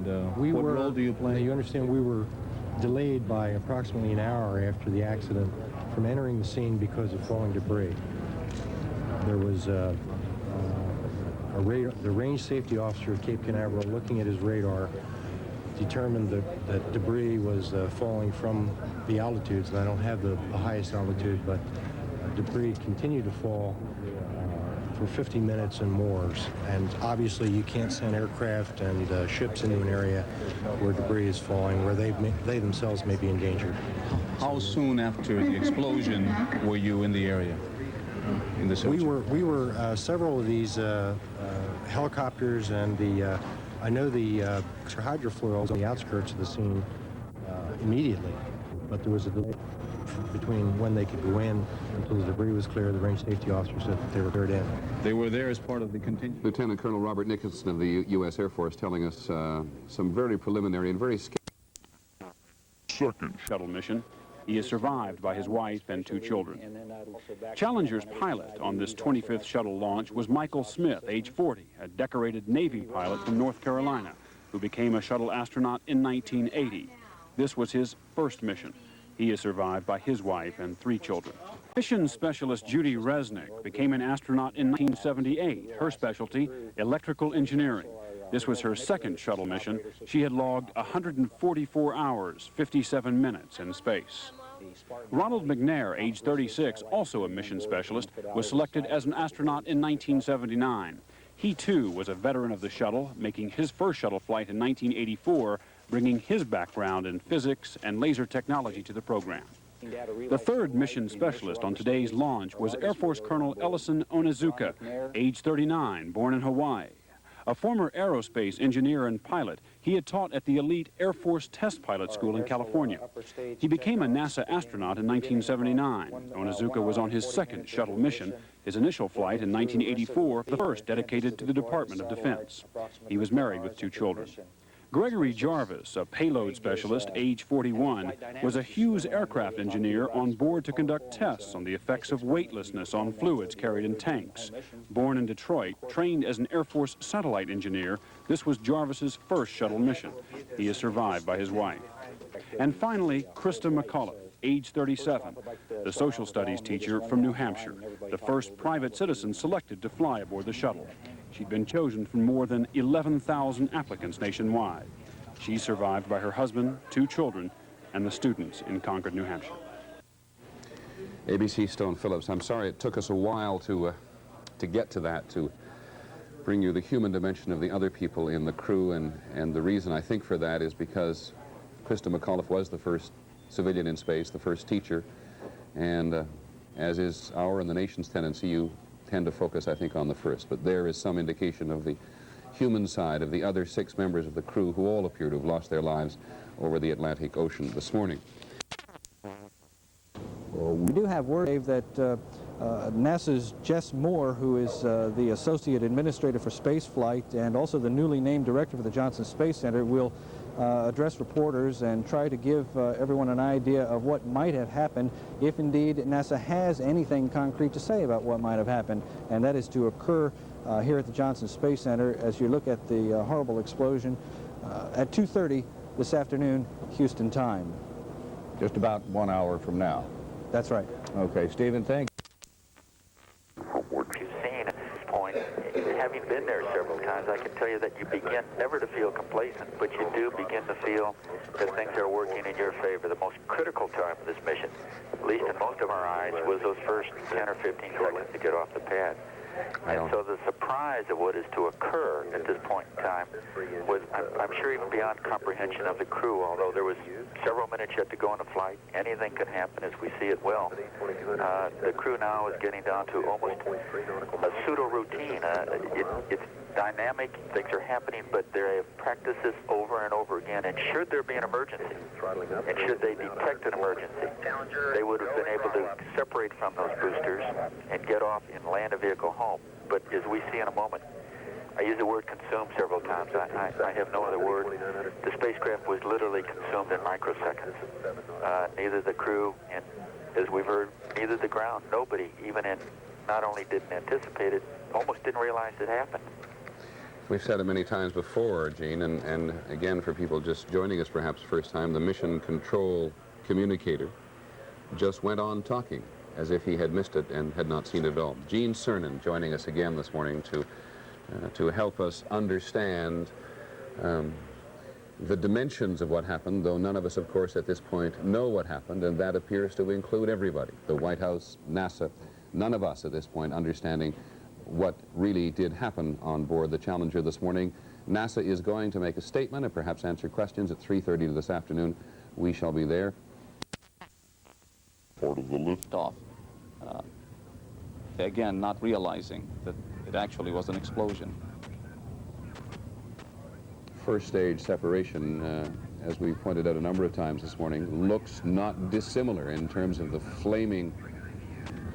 what role do you play? You understand we were delayed by approximately an hour after the accident from entering the scene because of falling debris. There was the range safety officer at Cape Canaveral, looking at his radar, determined that debris was falling from the altitudes, and I don't have the highest altitude, but debris continued to fall for 50 minutes and more. And obviously you can't send aircraft and ships into an area where debris is falling, where they themselves may be endangered. How soon after the explosion were you in the area? In the search? We were several of these helicopters, and I know the hydrofoils on the outskirts of the scene immediately, but there was a delay between when they could go in until the debris was clear. The range safety officer said that they were cleared in. They were there as part of the contingent. Lieutenant Colonel Robert Nicholson of the U.S. Air Force telling us some very preliminary and very second shuttle mission. He is survived by his wife and 2 children. Challenger's pilot on this 25th shuttle launch was Michael Smith, age 40, a decorated Navy pilot from North Carolina, who became a shuttle astronaut in 1980. This was his first mission. He is survived by his wife and 3 children. Mission specialist Judy Resnick became an astronaut in 1978. Her specialty, electrical engineering. This was her second shuttle mission. She had logged 144 hours, 57 minutes in space. Ronald McNair, age 36, also a mission specialist, was selected as an astronaut in 1979. He, too, was a veteran of the shuttle, making his first shuttle flight in 1984, bringing his background in physics and laser technology to the program. The third mission specialist on today's launch was Air Force Colonel Ellison Onizuka, age 39, born in Hawaii. A former aerospace engineer and pilot, he had taught at the elite Air Force Test Pilot School in California. He became a NASA astronaut in 1979. Onizuka was on his second shuttle mission, his initial flight in 1984, the first dedicated to the Department of Defense. He was married with 2 children. Gregory Jarvis, a payload specialist, age 41, was a Hughes aircraft engineer on board to conduct tests on the effects of weightlessness on fluids carried in tanks. Born in Detroit, trained as an Air Force satellite engineer, this was Jarvis's first shuttle mission. He is survived by his wife. And finally, Krista McAuliffe, age 37, the social studies teacher from New Hampshire, the first private citizen selected to fly aboard the shuttle. She'd been chosen from more than 11,000 applicants nationwide. She's survived by her husband, 2 children, and the students in Concord, New Hampshire. ABC Stone Phillips, I'm sorry it took us a while to get to that, to bring you the human dimension of the other people in the crew, and the reason I think for that is because Krista McAuliffe was the first civilian in space, the first teacher, and as is our and the nation's tendency, you tend to focus, I think, on the first. But there is some indication of the human side of the other 6 members of the crew who all appear to have lost their lives over the Atlantic Ocean this morning. We do have word, Dave, that NASA's Jess Moore, who is the Associate Administrator for Spaceflight and also the newly named Director for the Johnson Space Center, will address reporters and try to give everyone an idea of what might have happened if indeed NASA has anything concrete to say about what might have happened, and that is to occur here at the Johnson Space Center as you look at the horrible explosion at 2:30 this afternoon, Houston time. Just about 1 hour from now. That's right. Okay, Stephen, thanks. What you've seen at this point, having been there several times, I can tell you that you begin never to feel complacent, but you do begin to feel that things are working in your favor. The most critical time of this mission, at least in most of our eyes, was those first 10 or 15 seconds to get off the pad. And so the surprise of what is to occur at this point in time was, I'm sure, even beyond comprehension of the crew, although there was several minutes yet to go on the flight. Anything can happen as we see it will. The crew now is getting down to almost a pseudo-routine. It's dynamic, things are happening, but they have practiced this over and over again. And should there be an emergency, and should they detect an emergency, they would have been able to separate from those boosters and get off and land a vehicle home. But as we see in a moment, I use the word consumed several times. I have no other word. The spacecraft was literally consumed in microseconds. Neither the crew, and as we've heard, neither the ground, nobody, even in, not only didn't anticipate it, almost didn't realize it happened. We've said it many times before, Gene, and again for people just joining us perhaps first time, the mission control communicator just went on talking as if he had missed it and had not seen it at all. Gene Cernan joining us again this morning to help us understand the dimensions of what happened, though none of us, of course, at this point know what happened, and that appears to include everybody, the White House, NASA, none of us at this point understanding what really did happen on board the Challenger this morning. NASA is going to make a statement and perhaps answer questions at 3:30 this afternoon. We shall be there. Part of the Off. Again, not realizing that it actually was an explosion. First stage separation, as we pointed out a number of times this morning, looks not dissimilar in terms of the flaming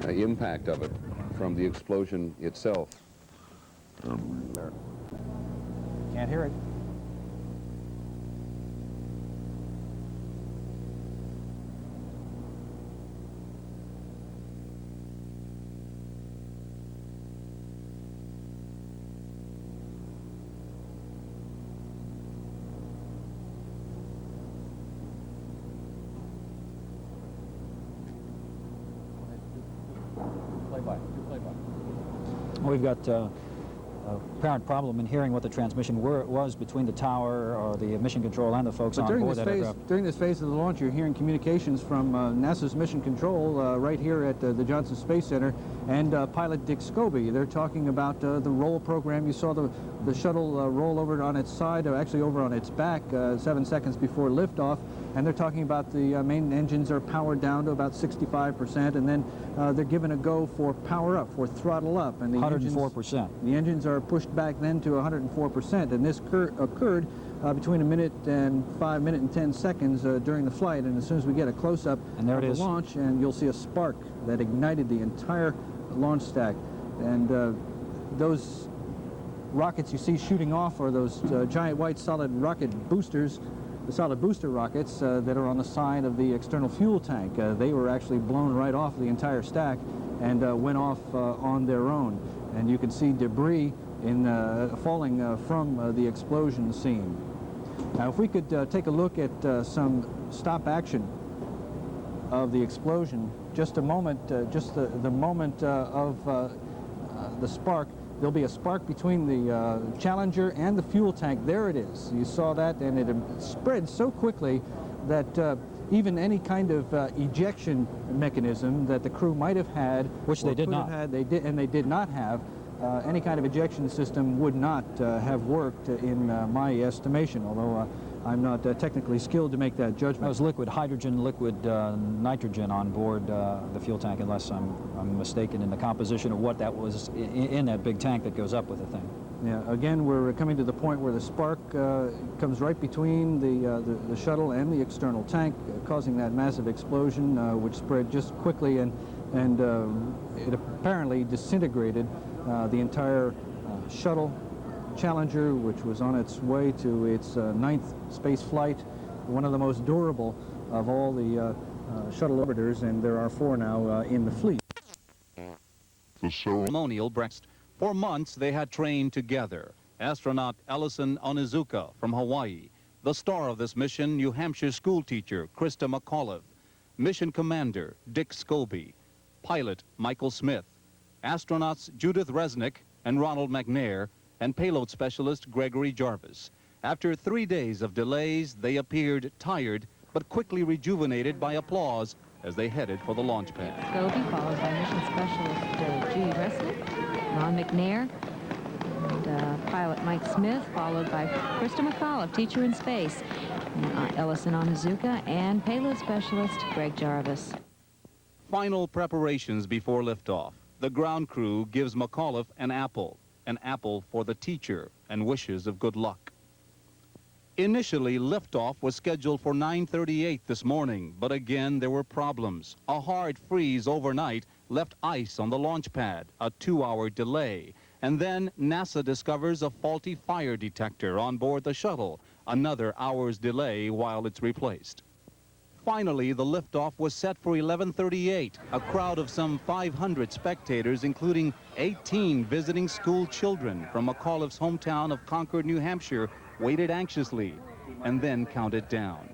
impact of it from the explosion itself. Can't hear it. We've got a apparent problem in hearing what the transmission was between the tower or the mission control and the folks on board that aircraft. During this phase of the launch, you're hearing communications from NASA's mission control right here at the Johnson Space Center and pilot Dick Scobie. They're talking about the roll program. You saw the shuttle roll over on its side, or actually over on its back 7 seconds before liftoff, and they're talking about the main engines are powered down to about 65%, and then they're given a go for power up, for throttle up. And the 104%. The engines are pushed back then to 104%, and this occurred between a minute and 10 seconds during the flight. And as soon as we get a close-up of the launch, and you'll see a spark that ignited the entire launch stack. And those rockets you see shooting off are those giant white solid rocket boosters, the solid booster rockets that are on the side of the external fuel tank. They were actually blown right off the entire stack and went off on their own. And you can see debris falling from the explosion scene. Now, if we could take a look at some stop action of the explosion, just a moment, just the moment of the spark. There'll be a spark between the Challenger and the fuel tank. There it is. You saw that, and it spread so quickly that even any kind of ejection mechanism that the crew might have had, which they did not, they did not have. Any kind of ejection system would not have worked in my estimation, although I'm not technically skilled to make that judgment. That was liquid hydrogen, liquid nitrogen on board the fuel tank, unless I'm mistaken in the composition of what that was in that big tank that goes up with the thing. Yeah, again, we're coming to the point where the spark comes right between the shuttle and the external tank, causing that massive explosion, which spread just quickly, and it apparently disintegrated the entire shuttle Challenger, which was on its way to its 9th space flight, one of the most durable of all the shuttle orbiters, and there are 4 now in the fleet. Ceremonial breakfast. For months, they had trained together. Astronaut Ellison Onizuka from Hawaii, the star of this mission, New Hampshire school teacher Krista McAuliffe, mission commander Dick Scobie, pilot Michael Smith, astronauts Judith Resnick and Ronald McNair, and payload specialist Gregory Jarvis. After 3 days of delays, they appeared tired, but quickly rejuvenated by applause as they headed for the launch pad. Scobie, followed by mission specialist Judy Resnick, Ron McNair, and pilot Mike Smith, followed by Krista McAuliffe, teacher in space, and Ellison Onizuka, and payload specialist Greg Jarvis. Final preparations before liftoff. The ground crew gives McAuliffe an apple for the teacher, and wishes of good luck. Initially, liftoff was scheduled for 9:38 this morning, but again there were problems. A hard freeze overnight left ice on the launch pad, a 2-hour delay, and then NASA discovers a faulty fire detector on board the shuttle, another hour's delay while it's replaced. Finally, the liftoff was set for 11:38. A crowd of some 500 spectators, including 18 visiting school children from McAuliffe's hometown of Concord, New Hampshire, waited anxiously and then counted down.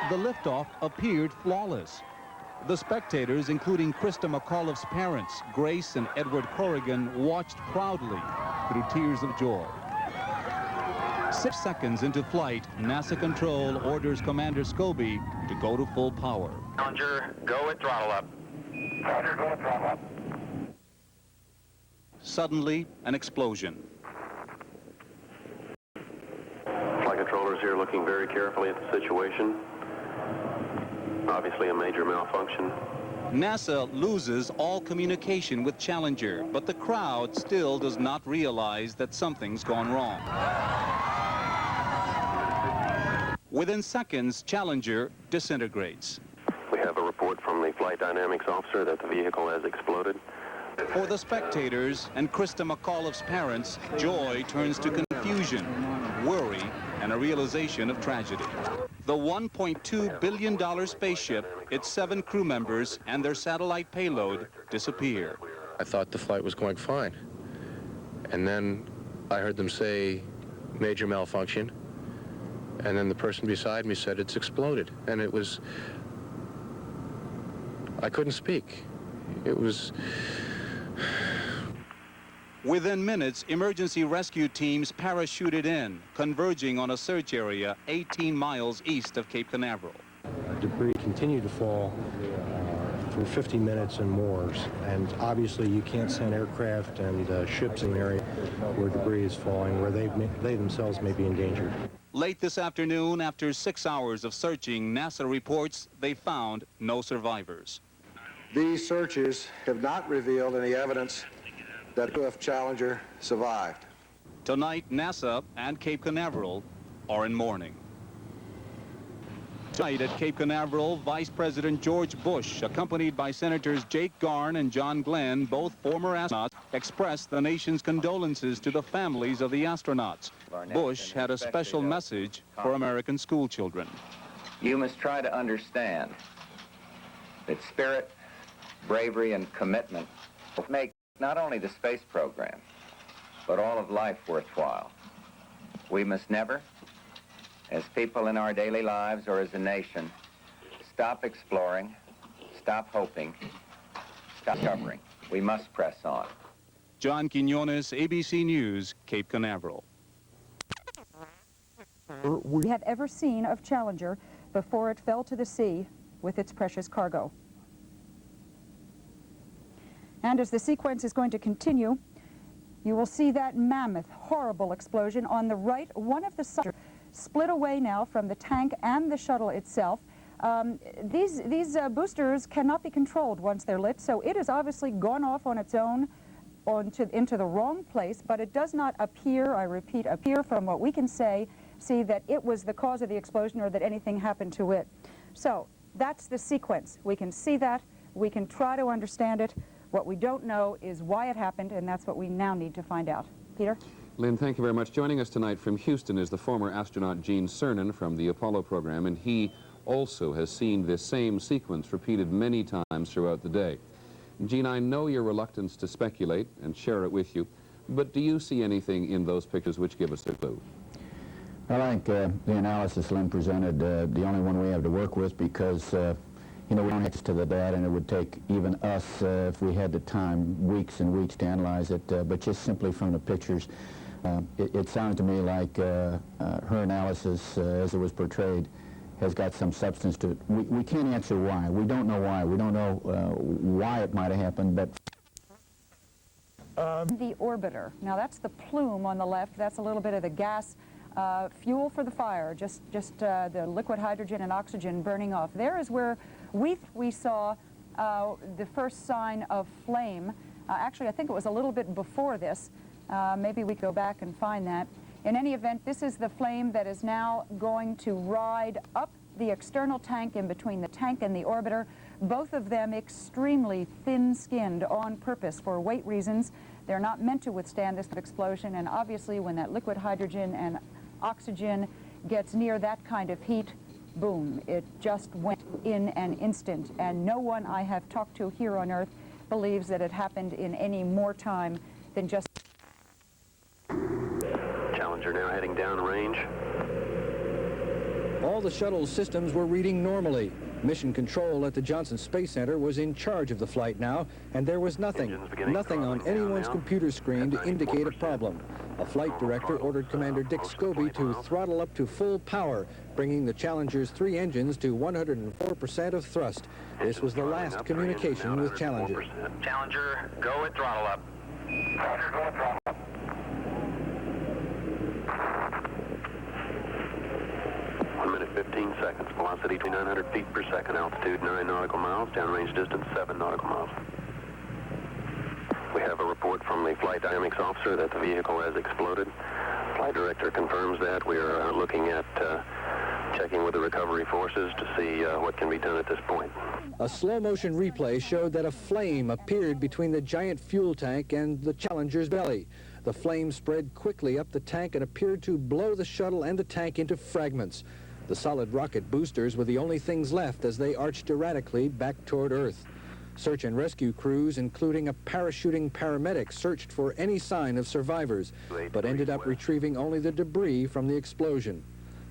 The liftoff appeared flawless. The spectators, including Krista McAuliffe's parents, Grace and Edward Corrigan, watched proudly through tears of joy. 6 seconds into flight, NASA Control orders Commander Scobie to go to full power. Challenger, go at throttle up. Challenger, go at throttle up. Suddenly, an explosion. Flight controllers here looking very carefully at the situation. Obviously a major malfunction. NASA loses all communication with Challenger, but the crowd still does not realize that something's gone wrong. Within seconds, Challenger disintegrates. We have a report from the flight dynamics officer that the vehicle has exploded. For the spectators and Krista McAuliffe's parents, joy turns to confusion, worry, and a realization of tragedy. The $1.2 billion spaceship, its 7 crew members, and their satellite payload disappear. I thought the flight was going fine. And then I heard them say major malfunction. And then the person beside me said it's exploded. And it was, I couldn't speak. It was... Within minutes, emergency rescue teams parachuted in, converging on a search area 18 miles east of Cape Canaveral. Debris continued to fall for 50 minutes and more, and obviously you can't send aircraft and ships in an area where debris is falling, where they themselves may be endangered. Late this afternoon, after 6 hours of searching, NASA reports they found no survivors. These searches have not revealed any evidence that UF Challenger survived. Tonight, NASA and Cape Canaveral are in mourning. Tonight at Cape Canaveral, Vice President George Bush, accompanied by Senators Jake Garn and John Glenn, both former astronauts, expressed the nation's condolences to the families of the astronauts. Bush had a special message for American school children. You must try to understand that spirit, bravery, and commitment make not only the space program, but all of life worthwhile. We must never, as people in our daily lives or as a nation, stop exploring, stop hoping, stop discovering. We must press on. John Quinones, ABC News, Cape Canaveral. We have ever seen of Challenger before it fell to the sea with its precious cargo. And as the sequence is going to continue, you will see that mammoth, horrible explosion on the right. One of the sides split away now from the tank and the shuttle itself. These boosters cannot be controlled once they're lit, so it has obviously gone off on its own into the wrong place, but it does not appear, I repeat, appear from what we can see that it was the cause of the explosion or that anything happened to it. So that's the sequence. We can see that. We can try to understand it. What we don't know is why it happened, and that's what we now need to find out. Peter? Lynn, thank you very much. Joining us tonight from Houston is the former astronaut Gene Cernan from the Apollo program, and he also has seen this same sequence repeated many times throughout the day. Gene, I know your reluctance to speculate and share it with you, but do you see anything in those pictures which give us a clue? Well, I think the analysis Lynn presented, the only one we have to work with, because you know, we don't have access to the data, and it would take even us, if we had the time, weeks and weeks to analyze it. But just simply from the pictures, it sounds to me like her analysis, as it was portrayed, has got some substance to it. We can't answer why. We don't know why. We don't know why it might have happened, but... The orbiter. Now, that's the plume on the left. That's a little bit of the gas fuel for the fire, just the liquid hydrogen and oxygen burning off. There is where we saw the first sign of flame. Actually, I think it was a little bit before this. Maybe we go back and find that. In any event, this is the flame that is now going to ride up the external tank in between the tank and the orbiter, both of them extremely thin-skinned on purpose for weight reasons. They're not meant to withstand this explosion, and obviously when that liquid hydrogen and oxygen gets near that kind of heat, boom, it just went in an instant. And no one I have talked to here on Earth believes that it happened in any more time than just... Challenger now heading downrange. All the shuttle's systems were reading normally. Mission Control at the Johnson Space Center was in charge of the flight now, and there was nothing on anyone's computer screen to indicate a problem. A flight director ordered Commander Dick Scobie to throttle up to full power, bringing the Challenger's 3 engines to 104% of thrust. This was the last communication with Challenger. Challenger, go at throttle up. Roger, go at throttle up. 1 minute 15 seconds. Velocity 900 feet per second. Altitude 9 nautical miles. Downrange distance 7 nautical miles. We have a report from the flight dynamics officer that the vehicle has exploded. Flight director confirms that. We are looking at checking with the recovery forces to see what can be done at this point. A slow-motion replay showed that a flame appeared between the giant fuel tank and the Challenger's belly. The flame spread quickly up the tank and appeared to blow the shuttle and the tank into fragments. The solid rocket boosters were the only things left as they arched erratically back toward Earth. Search and rescue crews, including a parachuting paramedic, searched for any sign of survivors, but ended up retrieving only the debris from the explosion.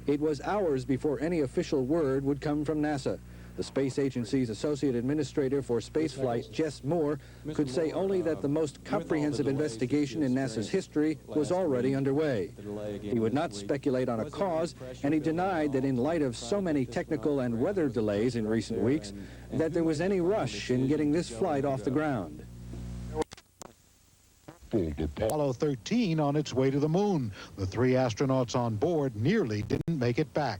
It was hours before any official word would come from NASA. The space agency's associate administrator for spaceflight, Jess Moore, could say only that the most comprehensive investigation in NASA's history was already underway. He would not speculate on a cause, and he denied that in light of so many technical and weather delays in recent weeks, that there was any rush in getting this flight off the ground. Apollo 13 on its way to the moon. The 3 astronauts on board nearly didn't make it back.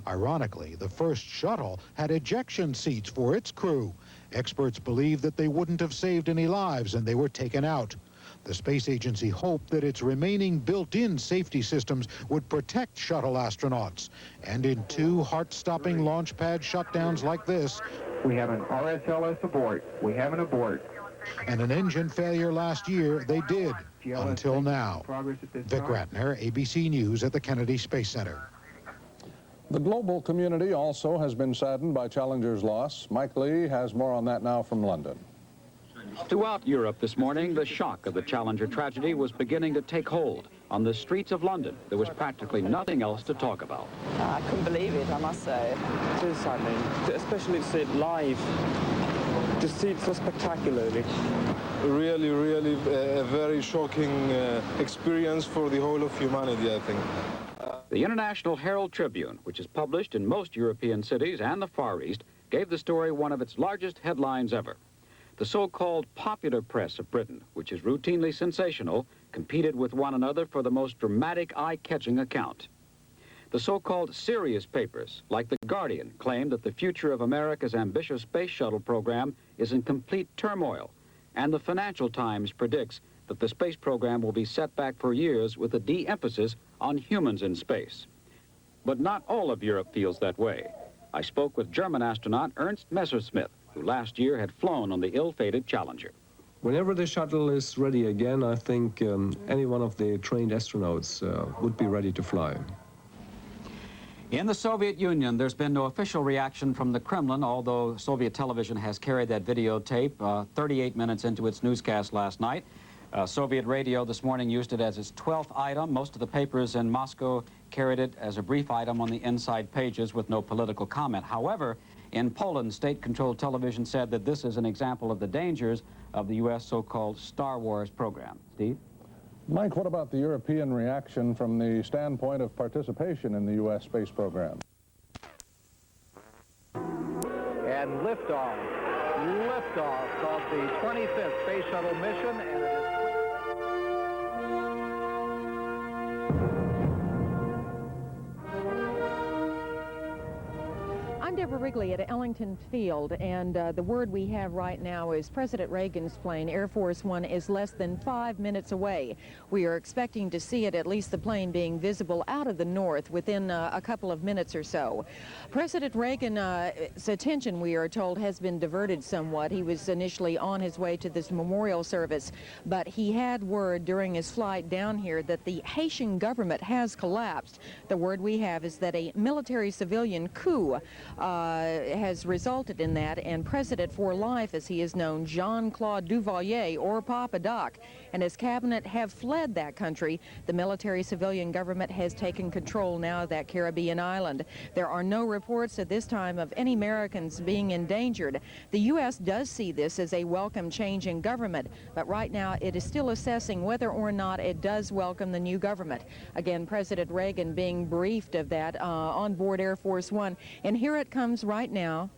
Ironically, the first shuttle had ejection seats for its crew. Experts believe that they wouldn't have saved any lives and they were taken out. The space agency hoped that its remaining built-in safety systems would protect shuttle astronauts. And in 2 heart-stopping launch pad shutdowns like this, we have an RSLS abort. We have an abort. And an engine failure last year, they did, until now. Vic Ratner, ABC News at the Kennedy Space Center. The global community also has been saddened by Challenger's loss. Mike Lee has more on that now from London. Throughout Europe this morning, the shock of the Challenger tragedy was beginning to take hold. On the streets of London, there was practically nothing else to talk about. I couldn't believe it, I must say. It is saddening, especially to see it live, to see it so spectacularly. Really, really a very shocking experience for the whole of humanity, I think. The International Herald Tribune, which is published in most European cities and the Far East, gave the story one of its largest headlines ever. The so-called popular press of Britain, which is routinely sensational, competed with one another for the most dramatic, eye-catching account. The so-called serious papers, like The Guardian, claimed that the future of America's ambitious space shuttle program is in complete turmoil, and the Financial Times predicts that the space program will be set back for years with a de-emphasis on humans in space. But not all of Europe feels that way. I spoke with German astronaut Ernst Messerschmitt, who last year had flown on the ill-fated Challenger. Whenever the shuttle is ready again, I think any one of the trained astronauts would be ready to fly. In the Soviet Union, there's been no official reaction from the Kremlin, although Soviet television has carried that videotape 38 minutes into its newscast last night. Soviet radio this morning used it as its 12th item. Most of the papers in Moscow carried it as a brief item on the inside pages with no political comment. However, in Poland, state-controlled television said that this is an example of the dangers of the U.S. so-called Star Wars program. Steve? Mike, what about the European reaction from the standpoint of participation in the U.S. space program? And liftoff of the 25th Space Shuttle mission, and it is... I'm Deborah Riggle. Langley at Ellington Field, and the word we have right now is President Reagan's plane, Air Force One, is less than 5 minutes away. We are expecting to see it, at least the plane being visible out of the north within a couple of minutes or so. President Reagan's attention, we are told, has been diverted somewhat. He was initially on his way to this memorial service, but he had word during his flight down here that the Haitian government has collapsed. The word we have is that a military-civilian coup has resulted in that, and President for life, as he is known, Jean-Claude Duvalier, or Papa Doc, and his cabinet have fled that country. The military-civilian government has taken control now of that Caribbean island. There are no reports at this time of any Americans being endangered. The U.S. does see this as a welcome change in government, but right now it is still assessing whether or not it does welcome the new government. Again, President Reagan being briefed of that on board Air Force One. And here it comes right now.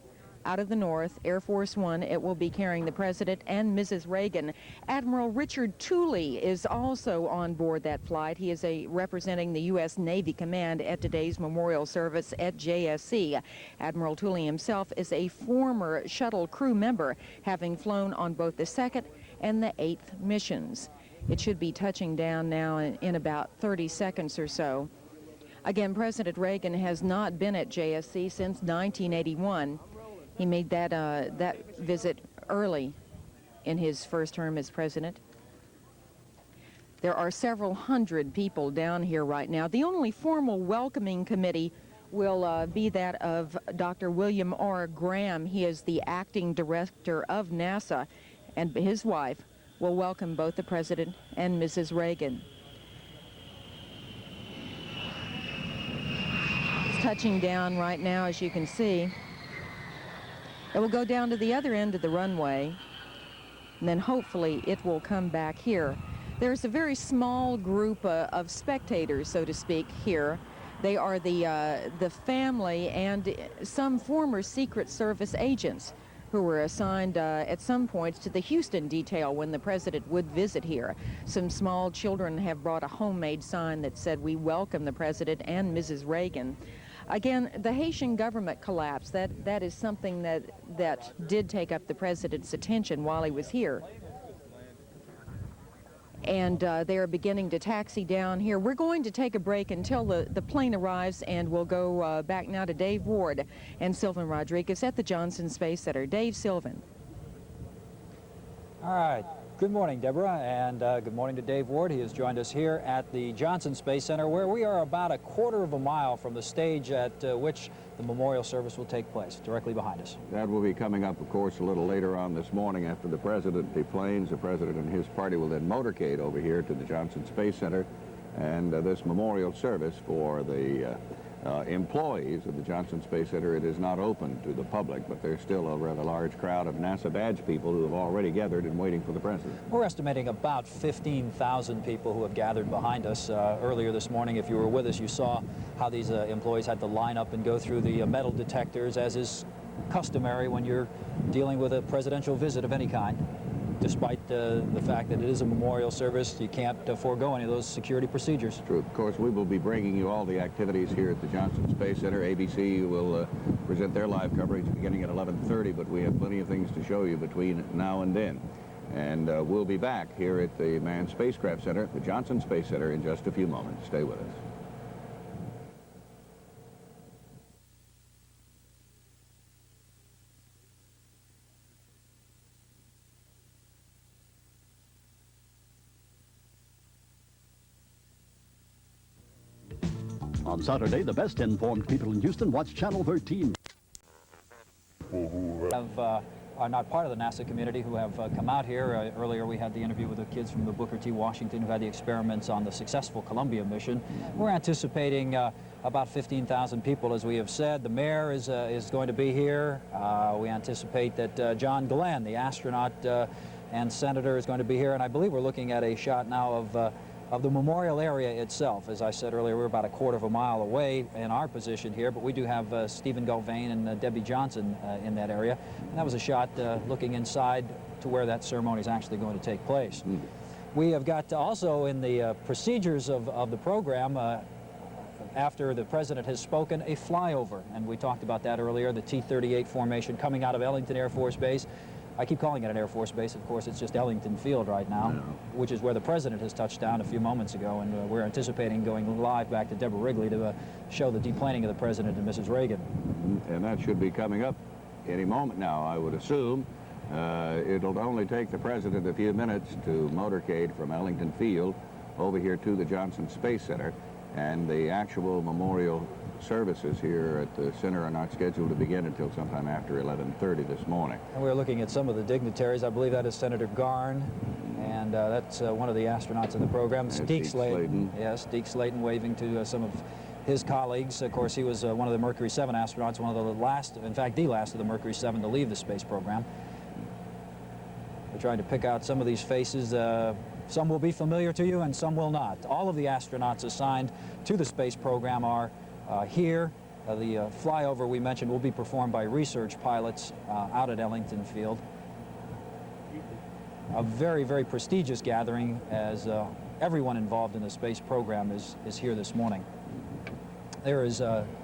Out of the north, Air Force One, it will be carrying the President and Mrs. Reagan. Admiral Richard Tooley is also on board that flight. He is representing the U.S. Navy Command at today's memorial service at JSC. Admiral Tooley himself is a former shuttle crew member, having flown on both the 2nd and the 8th missions. It should be touching down now in about 30 seconds or so. Again, President Reagan has not been at JSC since 1981. He made that visit early in his first term as president. There are several hundred people down here right now. The only formal welcoming committee will be that of Dr. William R. Graham. He is the acting director of NASA, and his wife will welcome both the President and Mrs. Reagan. It's touching down right now, as you can see. It will go down to the other end of the runway, and then hopefully it will come back here. There's a very small group of spectators, so to speak, here. They are the family and some former Secret Service agents who were assigned at some points to the Houston detail when the President would visit here. Some small children have brought a homemade sign that said, "We welcome the President and Mrs. Reagan." Again, the Haitian government collapse, that is something that did take up the President's attention while he was here. And they are beginning to taxi down here. We're going to take a break until the plane arrives, and we'll go back now to Dave Ward and Sylvan Rodriguez at the Johnson Space Center. Dave, Sylvan. All right. Good morning, Deborah, and good morning to Dave Ward. He has joined us here at the Johnson Space Center, where we are about a quarter of a mile from the stage at which the memorial service will take place, directly behind us. That will be coming up, of course, a little later on this morning after the President deplanes. The President and his party will then motorcade over here to the Johnson Space Center, and this memorial service for the employees of the Johnson Space Center, it is not open to the public, but there's still a rather large crowd of NASA badge people who have already gathered and waiting for the President. We're estimating about 15,000 people who have gathered behind us. Earlier this morning, if you were with us, you saw how these employees had to line up and go through the metal detectors, as is customary when you're dealing with a presidential visit of any kind. Despite the fact that it is a memorial service, you can't forego any of those security procedures. True. Of course, we will be bringing you all the activities here at the Johnson Space Center. ABC will present their live coverage beginning at 11:30, but we have plenty of things to show you between now and then. And we'll be back here at the Manned Spacecraft Center, the Johnson Space Center, in just a few moments. Stay with us. On Saturday, the best informed people in Houston watch Channel 13. Are not part of the NASA community who have come out here. Earlier we had the interview with the kids from the Booker T. Washington who had the experiments on the successful Columbia mission. We're anticipating about 15,000 people, as we have said. The mayor is going to be here. We anticipate that John Glenn, the astronaut and senator, is going to be here. And I believe we're looking at a shot now of the memorial area itself. As I said earlier, we're about a quarter of a mile away in our position here, but we do have Stephen Gulvain and Debbie Johnson in that area. And that was a shot looking inside to where that ceremony is actually going to take place. We have got also in the procedures of the program after the president has spoken, a flyover. And we talked about that earlier, the T-38 formation coming out of Ellington Air Force Base. I keep calling it an Air Force Base. Of course, it's just Ellington Field right now, which is where the president has touched down a few moments ago. And we're anticipating going live back to Deborah Wrigley to show the deplaning of the president and Mrs. Reagan. And that should be coming up any moment now, I would assume. It'll only take the president a few minutes to motorcade from Ellington Field over here to the Johnson Space Center, and the actual memorial services here at the center are not scheduled to begin until sometime after 11:30 this morning. And we're looking at some of the dignitaries. I believe that is Senator Garn, and that's one of the astronauts in the program. Deke Slayton. Yes, Deke Slayton waving to some of his colleagues. Of course, he was one of the Mercury 7 astronauts, one of the last, in fact, the last of the Mercury 7 to leave the space program. We're trying to pick out some of these faces. Some will be familiar to you and some will not. All of the astronauts assigned to the space program are here. The flyover we mentioned will be performed by research pilots out at Ellington Field. A very, very prestigious gathering, as everyone involved in the space program is here this morning. There is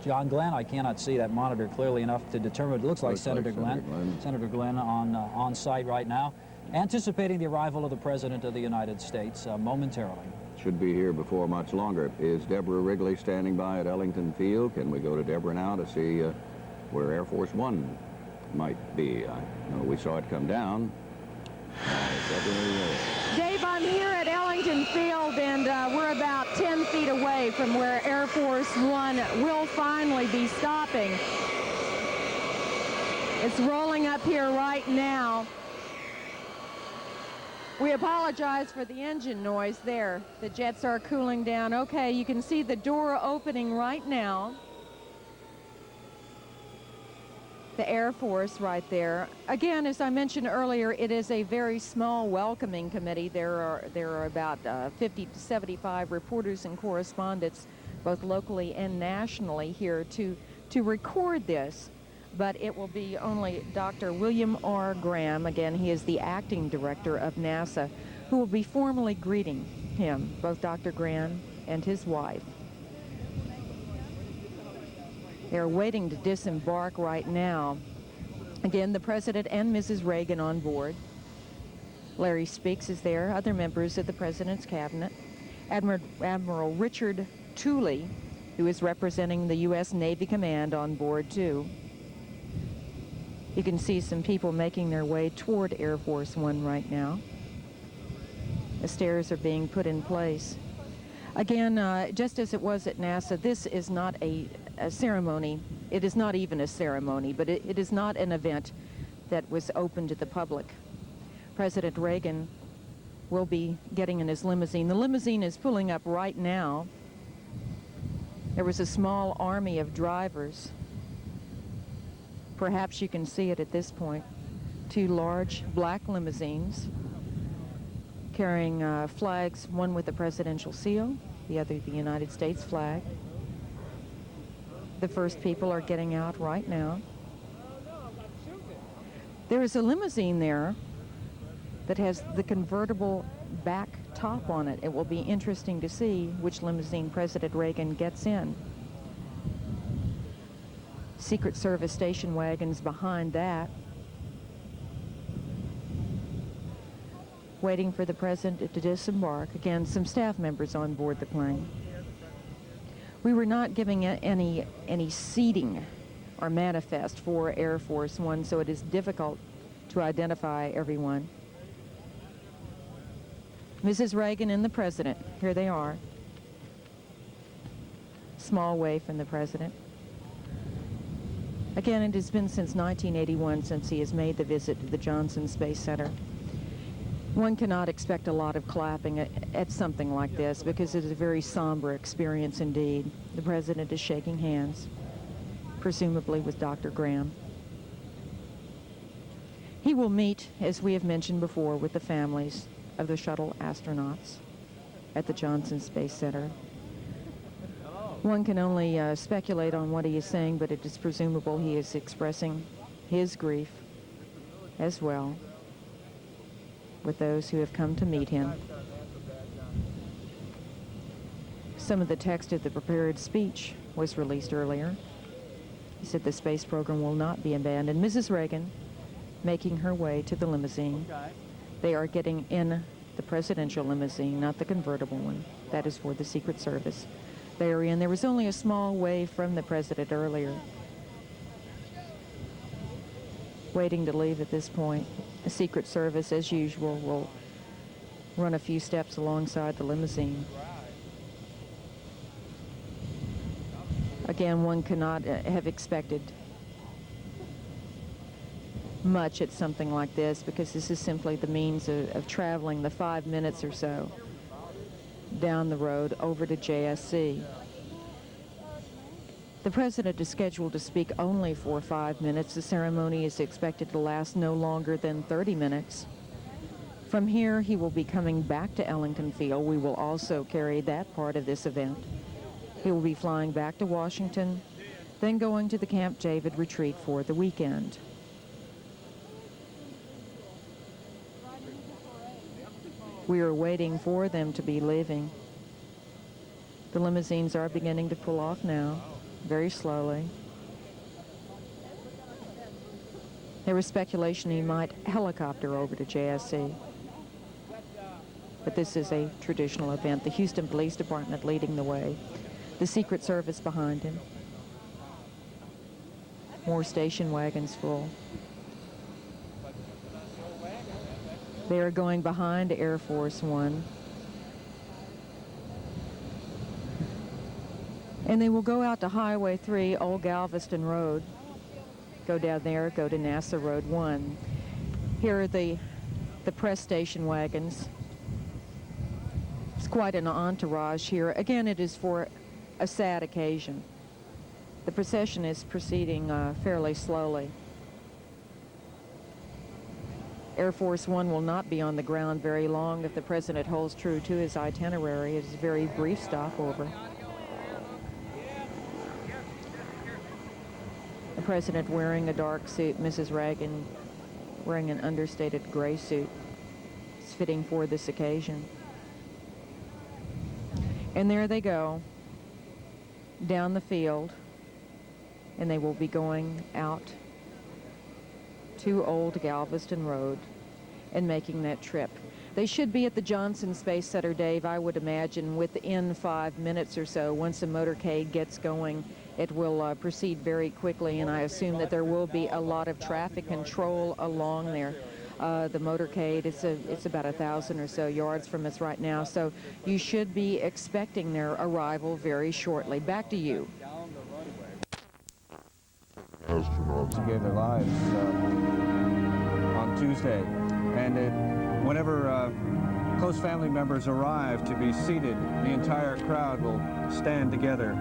John Glenn. I cannot see that monitor clearly enough to determine. It looks like Senator Glenn. Senator Glenn on site right now, anticipating the arrival of the President of the United States momentarily. Should be here before much longer. Is Deborah Wrigley standing by at Ellington Field? Can we go to Deborah now to see where Air Force One might be? I know we saw it come down. Dave, I'm here at Ellington Field, and we're about 10 feet away from where Air Force One will finally be stopping. It's rolling up here right now. We apologize for the engine noise there. The jets are cooling down. Okay, you can see the door opening right now. The Air Force right there. Again, as I mentioned earlier, it is a very small welcoming committee. There are about 50 to 75 reporters and correspondents, both locally and nationally, here to record this. But it will be only Dr. William R. Graham, again, he is the acting director of NASA, who will be formally greeting him, both Dr. Graham and his wife. They're waiting to disembark right now. Again, the President and Mrs. Reagan on board. Larry Speaks is there, other members of the President's cabinet. Admiral Richard Tooley, who is representing the U.S. Navy Command, on board too. You can see some people making their way toward Air Force One right now. The stairs are being put in place. Again, just as it was at NASA, this is not a ceremony. It is not even a ceremony, but it is not an event that was open to the public. President Reagan will be getting in his limousine. The limousine is pulling up right now. There was a small army of drivers. Perhaps you can see it at this point. Two large black limousines carrying flags, one with the presidential seal, the other the United States flag. The first people are getting out right now. There is a limousine there that has the convertible back top on it. It will be interesting to see which limousine President Reagan gets in. Secret Service station wagons behind that, waiting for the President to disembark. Again, some staff members on board the plane. We were not giving any seating or manifest for Air Force One, so it is difficult to identify everyone. Mrs. Reagan and the President, here they are. Small way from the President. Again, it has been since 1981 since he has made the visit to the Johnson Space Center. One cannot expect a lot of clapping at something like this because it is a very somber experience indeed. The President is shaking hands, presumably with Dr. Graham. He will meet, as we have mentioned before, with the families of the shuttle astronauts at the Johnson Space Center. One can only speculate on what he is saying, but it is presumable he is expressing his grief as well with those who have come to meet him. Some of the text of the prepared speech was released earlier. He said the space program will not be abandoned. Mrs. Reagan making her way to the limousine. They are getting in the presidential limousine, not the convertible one. That is for the Secret Service. They are in. There was only a small wave from the president earlier. Waiting to leave at this point. The Secret Service, as usual, will run a few steps alongside the limousine. Again, one cannot have expected much at something like this, because this is simply the means of traveling the 5 minutes or so down the road over to JSC. The president is scheduled to speak only for 5 minutes. The ceremony is expected to last no longer than 30 minutes. From here, he will be coming back to Ellington Field. We will also carry that part of this event. He will be flying back to Washington, then going to the Camp David retreat for the weekend. We are waiting for them to be leaving. The limousines are beginning to pull off now, very slowly. There was speculation he might helicopter over to JSC. But this is a traditional event. The Houston Police Department leading the way. The Secret Service behind him. More station wagons full. They are going behind Air Force One. And they will go out to Highway 3, Old Galveston Road. Go down there, go to NASA Road 1. Here are the press station wagons. It's quite an entourage here. Again, it is for a sad occasion. The procession is proceeding fairly slowly. Air Force One will not be on the ground very long if the president holds true to his itinerary. It is a very brief stopover. The president wearing a dark suit, Mrs. Reagan wearing an understated gray suit. It's fitting for this occasion. And there they go, down the field, and they will be going out to Old Galveston Road and making that trip. They should be at the Johnson Space Center, Dave, I would imagine, within 5 minutes or so. Once the motorcade gets going, it will proceed very quickly, and I assume that there will be a lot of traffic control along there. The motorcade, it's about 1,000 or so yards from us right now, so you should be expecting their arrival very shortly. Back to you. Astronauts gave their lives on Tuesday, and whenever close family members arrive to be seated, the entire crowd will stand together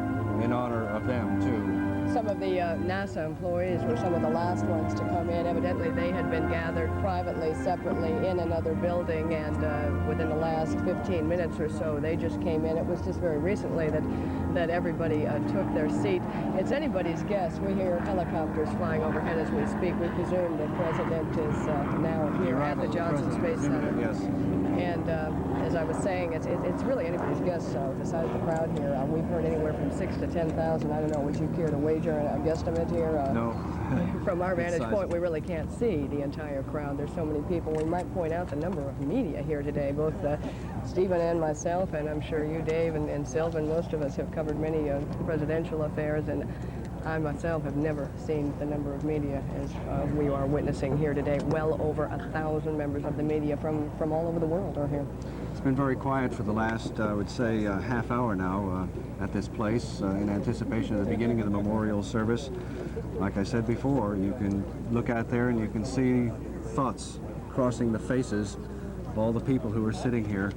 in honor of them, too. Some of the NASA employees were some of the last ones to come in. Evidently, they had been gathered privately, separately in another building, and within the last 15 minutes or so, they just came in. It was just very recently that everybody took their seat. It's anybody's guess. We hear helicopters flying overhead as we speak. We presume the president is now here at the Johnson Space Center. Yes. And as I was saying, it's really anybody's guess. The size of the crowd here, we've heard anywhere from 6,000 to 10,000. I don't know. Would you care to wager a guesstimate here? No. From our vantage point, we really can't see the entire crowd. There's so many people. We might point out the number of media here today, both Stephen and myself, and I'm sure you, Dave, and Sylvan. Most of us have covered many presidential affairs, and I myself have never seen the number of media as we are witnessing here today. Well over 1,000 members of the media from all over the world are here. It's been very quiet for the last, I would say, half hour now at this place in anticipation of the beginning of the memorial service. Like I said before, you can look out there and you can see thoughts crossing the faces of all the people who are sitting here,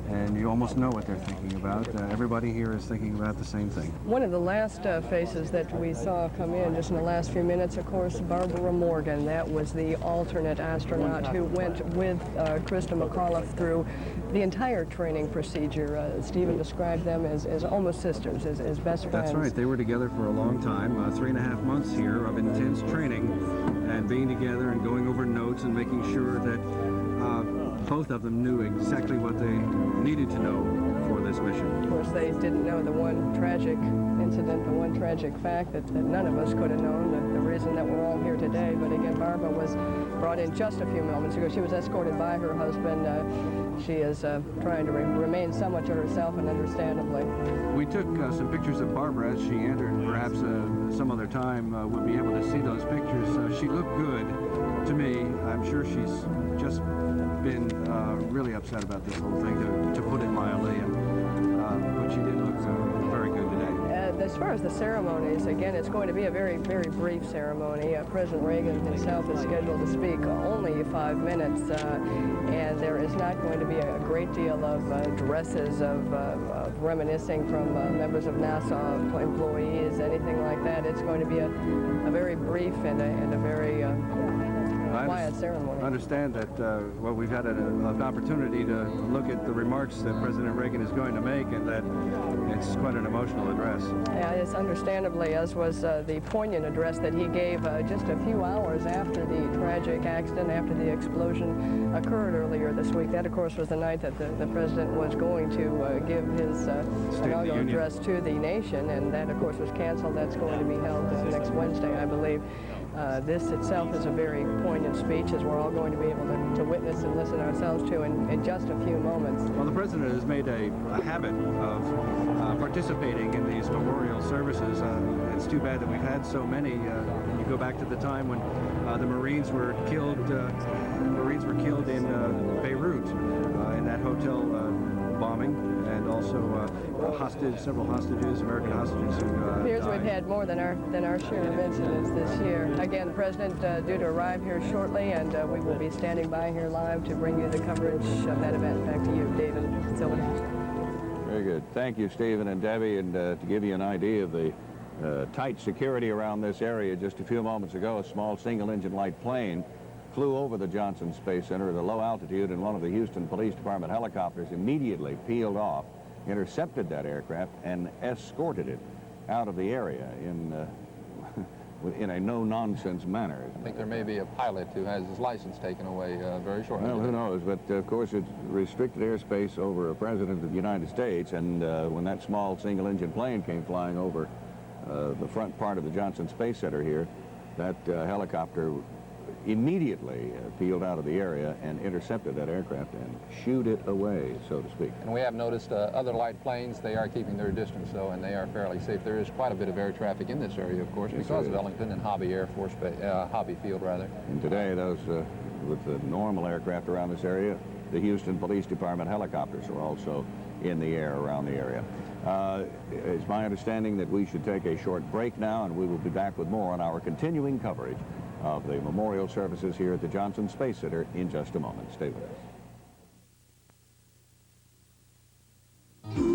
and you almost know what they're thinking about. Everybody here is thinking about the same thing. One of the last faces that we saw come in just in the last few minutes, of course, Barbara Morgan. That was the alternate astronaut who went with Krista McAuliffe through the entire training procedure. Stephen described them as almost sisters, as best friends. That's right. They were together for a long time, 3.5 months here of intense training and being together and going over notes and making sure that both of them knew exactly what they needed to know for this mission. Of course, they didn't know the one tragic incident, the one tragic fact that none of us could have known, the reason that we're all here today. But again, Barbara was brought in just a few moments ago. She was escorted by her husband. She is trying to remain somewhat to herself, and understandably. We took some pictures of Barbara as she entered. Perhaps some other time we'll be able to see those pictures. She looked good to me. I'm sure she's just been really upset about this whole thing, to put it mildly, but she did look very good today. As far as the ceremonies, again, it's going to be a very, very brief ceremony. President Reagan himself is scheduled to speak only 5 minutes, and there is not going to be a great deal of addresses of reminiscing from members of NASA, employees, anything like that. It's going to be a very brief and a very quiet ceremony. I understand that, well, we've had an opportunity to look at the remarks that President Reagan is going to make, and that it's quite an emotional address. Yeah, it's understandably, as was the poignant address that he gave just a few hours after the tragic accident, after the explosion occurred earlier this week. That, of course, was the night that the president was going to give his inaugural address to the nation, and that, of course, was canceled. That's going to be held next Wednesday, I believe. This itself is a very poignant speech, as we're all going to be able to witness and listen ourselves to in just a few moments. Well, the president has made a habit of participating in these memorial services. It's too bad that we've had so many. You go back to the time when the Marines were killed. In Beirut in that hotel bombing, and also several hostages, American hostages who Appears died. we've had more than our share of incidents this year. Again, the president due to arrive here shortly, and we will be standing by here live to bring you the coverage of that event. Back to you, David Silver. Very good. Thank you, Stephen and Debbie. And to give you an idea of the tight security around this area, just a few moments ago, a small single-engine light plane flew over the Johnson Space Center at a low altitude, and one of the Houston Police Department helicopters immediately peeled off, intercepted that aircraft, and escorted it out of the area in a no-nonsense manner. I think there may be a pilot who has his license taken away very shortly. Well, who knows? But, of course, it's restricted airspace over a president of the United States, and when that small single-engine plane came flying over the front part of the Johnson Space Center here, that helicopter immediately peeled out of the area and intercepted that aircraft and shooed it away, so to speak. And we have noticed other light planes, they are keeping their distance, though, and they are fairly safe. There is quite a bit of air traffic in this area, of course, because of Ellington and Hobby Hobby Field, rather. And today, those with the normal aircraft around this area, the Houston Police Department helicopters are also in the air around the area. It's my understanding that we should take a short break now, and we will be back with more on our continuing coverage of the memorial services here at the Johnson Space Center in just a moment. Stay with us.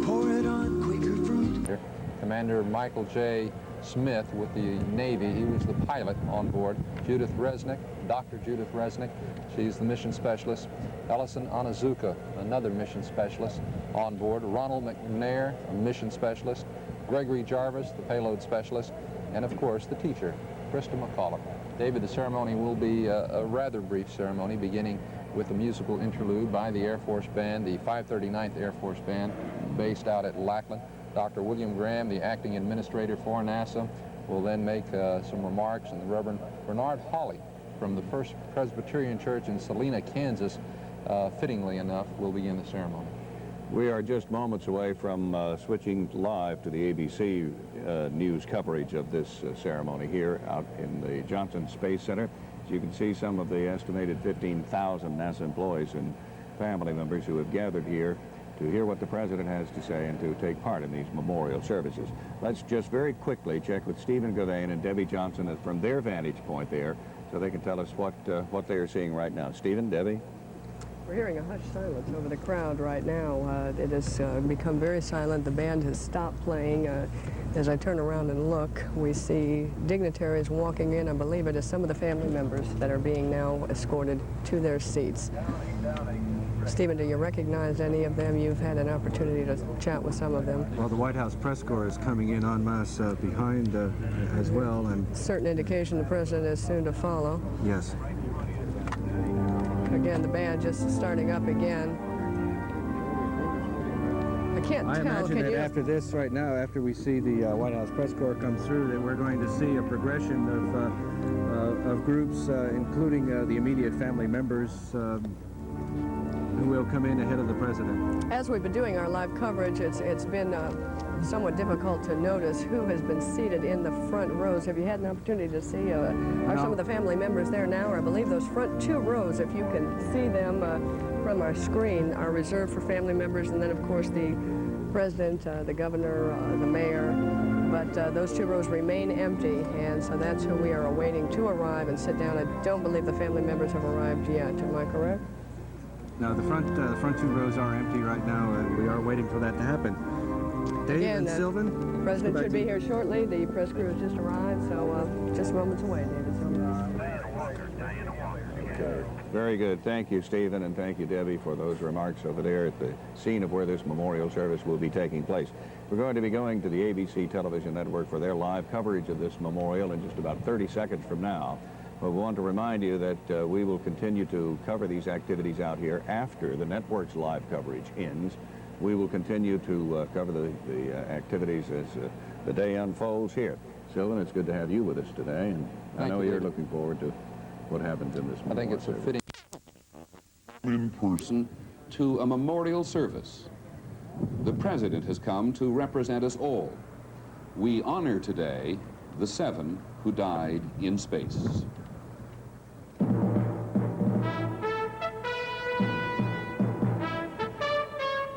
Pour it on, Quaker fruit. Commander Michael J. Smith with the Navy. He was the pilot on board. Judith Resnick, Dr. Judith Resnick, she's the mission specialist. Ellison Onizuka, another mission specialist on board. Ronald McNair, a mission specialist. Gregory Jarvis, the payload specialist. And of course, the teacher, Krista McAuliffe. David, the ceremony will be a rather brief ceremony, beginning with a musical interlude by the Air Force Band, the 539th Air Force Band, based out at Lackland. Dr. William Graham, the acting administrator for NASA, will then make some remarks, and the Reverend Bernard Hawley from the First Presbyterian Church in Salina, Kansas, fittingly enough, will begin the ceremony. We are just moments away from switching live to the ABC news coverage of this ceremony here out in the Johnson Space Center. As you can see, some of the estimated 15,000 NASA employees and family members who have gathered here to hear what the president has to say and to take part in these memorial services. Let's just very quickly check with Stephen Gavain and Debbie Johnson from their vantage point there, so they can tell us what they are seeing right now. Stephen, Debbie? We're hearing a hushed silence over the crowd right now. It has become very silent. The band has stopped playing. As I turn around and look, we see dignitaries walking in. I believe it is some of the family members that are being now escorted to their seats. Stephen, do you recognize any of them? You've had an opportunity to chat with some of them. Well, the White House press corps is coming in en masse behind as well, and certain indication the president is soon to follow. Yes. Again, the band just starting up again. can't I tell. imagine Can that you? after this, right now, after we see the White House press corps come through, that we're going to see a progression of groups, including the immediate family members who will come in ahead of the president. As we've been doing our live coverage, it's been somewhat difficult to notice who has been seated in the front rows. Have you had an opportunity to see, are some of the family members there now? Or I believe those front 2 rows, if you can see them from our screen, are reserved for family members, and then of course the president, the governor, the mayor. But those 2 rows remain empty, and so that's who we are awaiting to arrive and sit down. I don't believe the family members have arrived yet. Am I correct? No, the front 2 rows are empty right now, and we are waiting for that to happen. Dave Again, and Sylvan? The president should be here shortly. The press crew has just arrived, so just moments away, David. Very good. Thank you, Stephen, and thank you, Debbie, for those remarks over there at the scene of where this memorial service will be taking place. We're going to be going to the ABC television network for their live coverage of this memorial in just about 30 seconds from now. But we want to remind you that we will continue to cover these activities out here after the network's live coverage ends. We will continue to cover the activities as the day unfolds here. Sylvan, it's good to have you with us today, and I know you're looking forward to what happens in this memorial. I think it's a service. fitting in person to a memorial service. The president has come to represent us all. We honor today the 7 who died in space.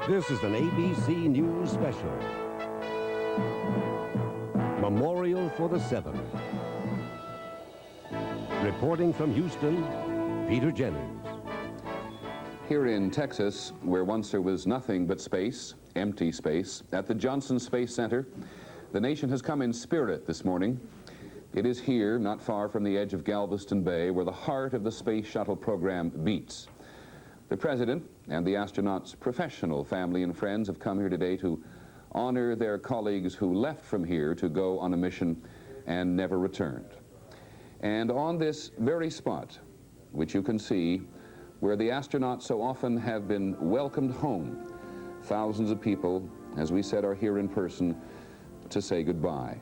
This is an ABC News special. Memorial for the 7. Reporting from Houston, Peter Jennings. Here in Texas, where once there was nothing but space, empty space, at the Johnson Space Center, the nation has come in spirit this morning. It is here, not far from the edge of Galveston Bay, where the heart of the space shuttle program beats. The president and the astronauts' professional family and friends have come here today to honor their colleagues who left from here to go on a mission and never returned. And on this very spot, which you can see, where the astronauts so often have been welcomed home, thousands of people, as we said, are here in person to say goodbye.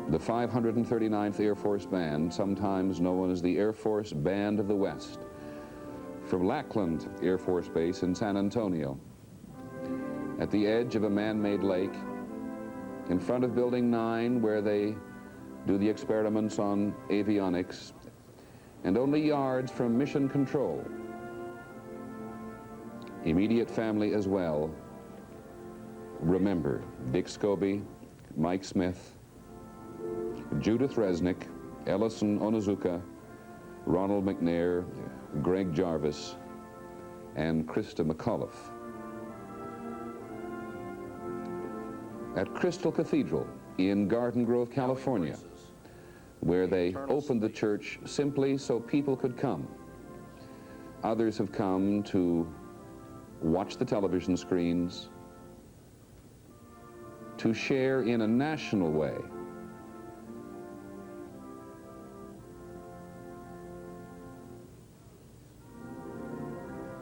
The 539th Air Force Band, sometimes known as the Air Force Band of the West, from Lackland Air Force Base in San Antonio, at the edge of a man-made lake, in front of Building 9, where they do the experiments on avionics, and only yards from Mission Control. Immediate family as well. Remember Dick Scobie, Mike Smith, Judith Resnick, Ellison Onizuka, Ronald McNair, Greg Jarvis, and Krista McAuliffe. At Crystal Cathedral in Garden Grove, California, where they opened the church simply so people could come. Others have come to watch the television screens, to share in a national way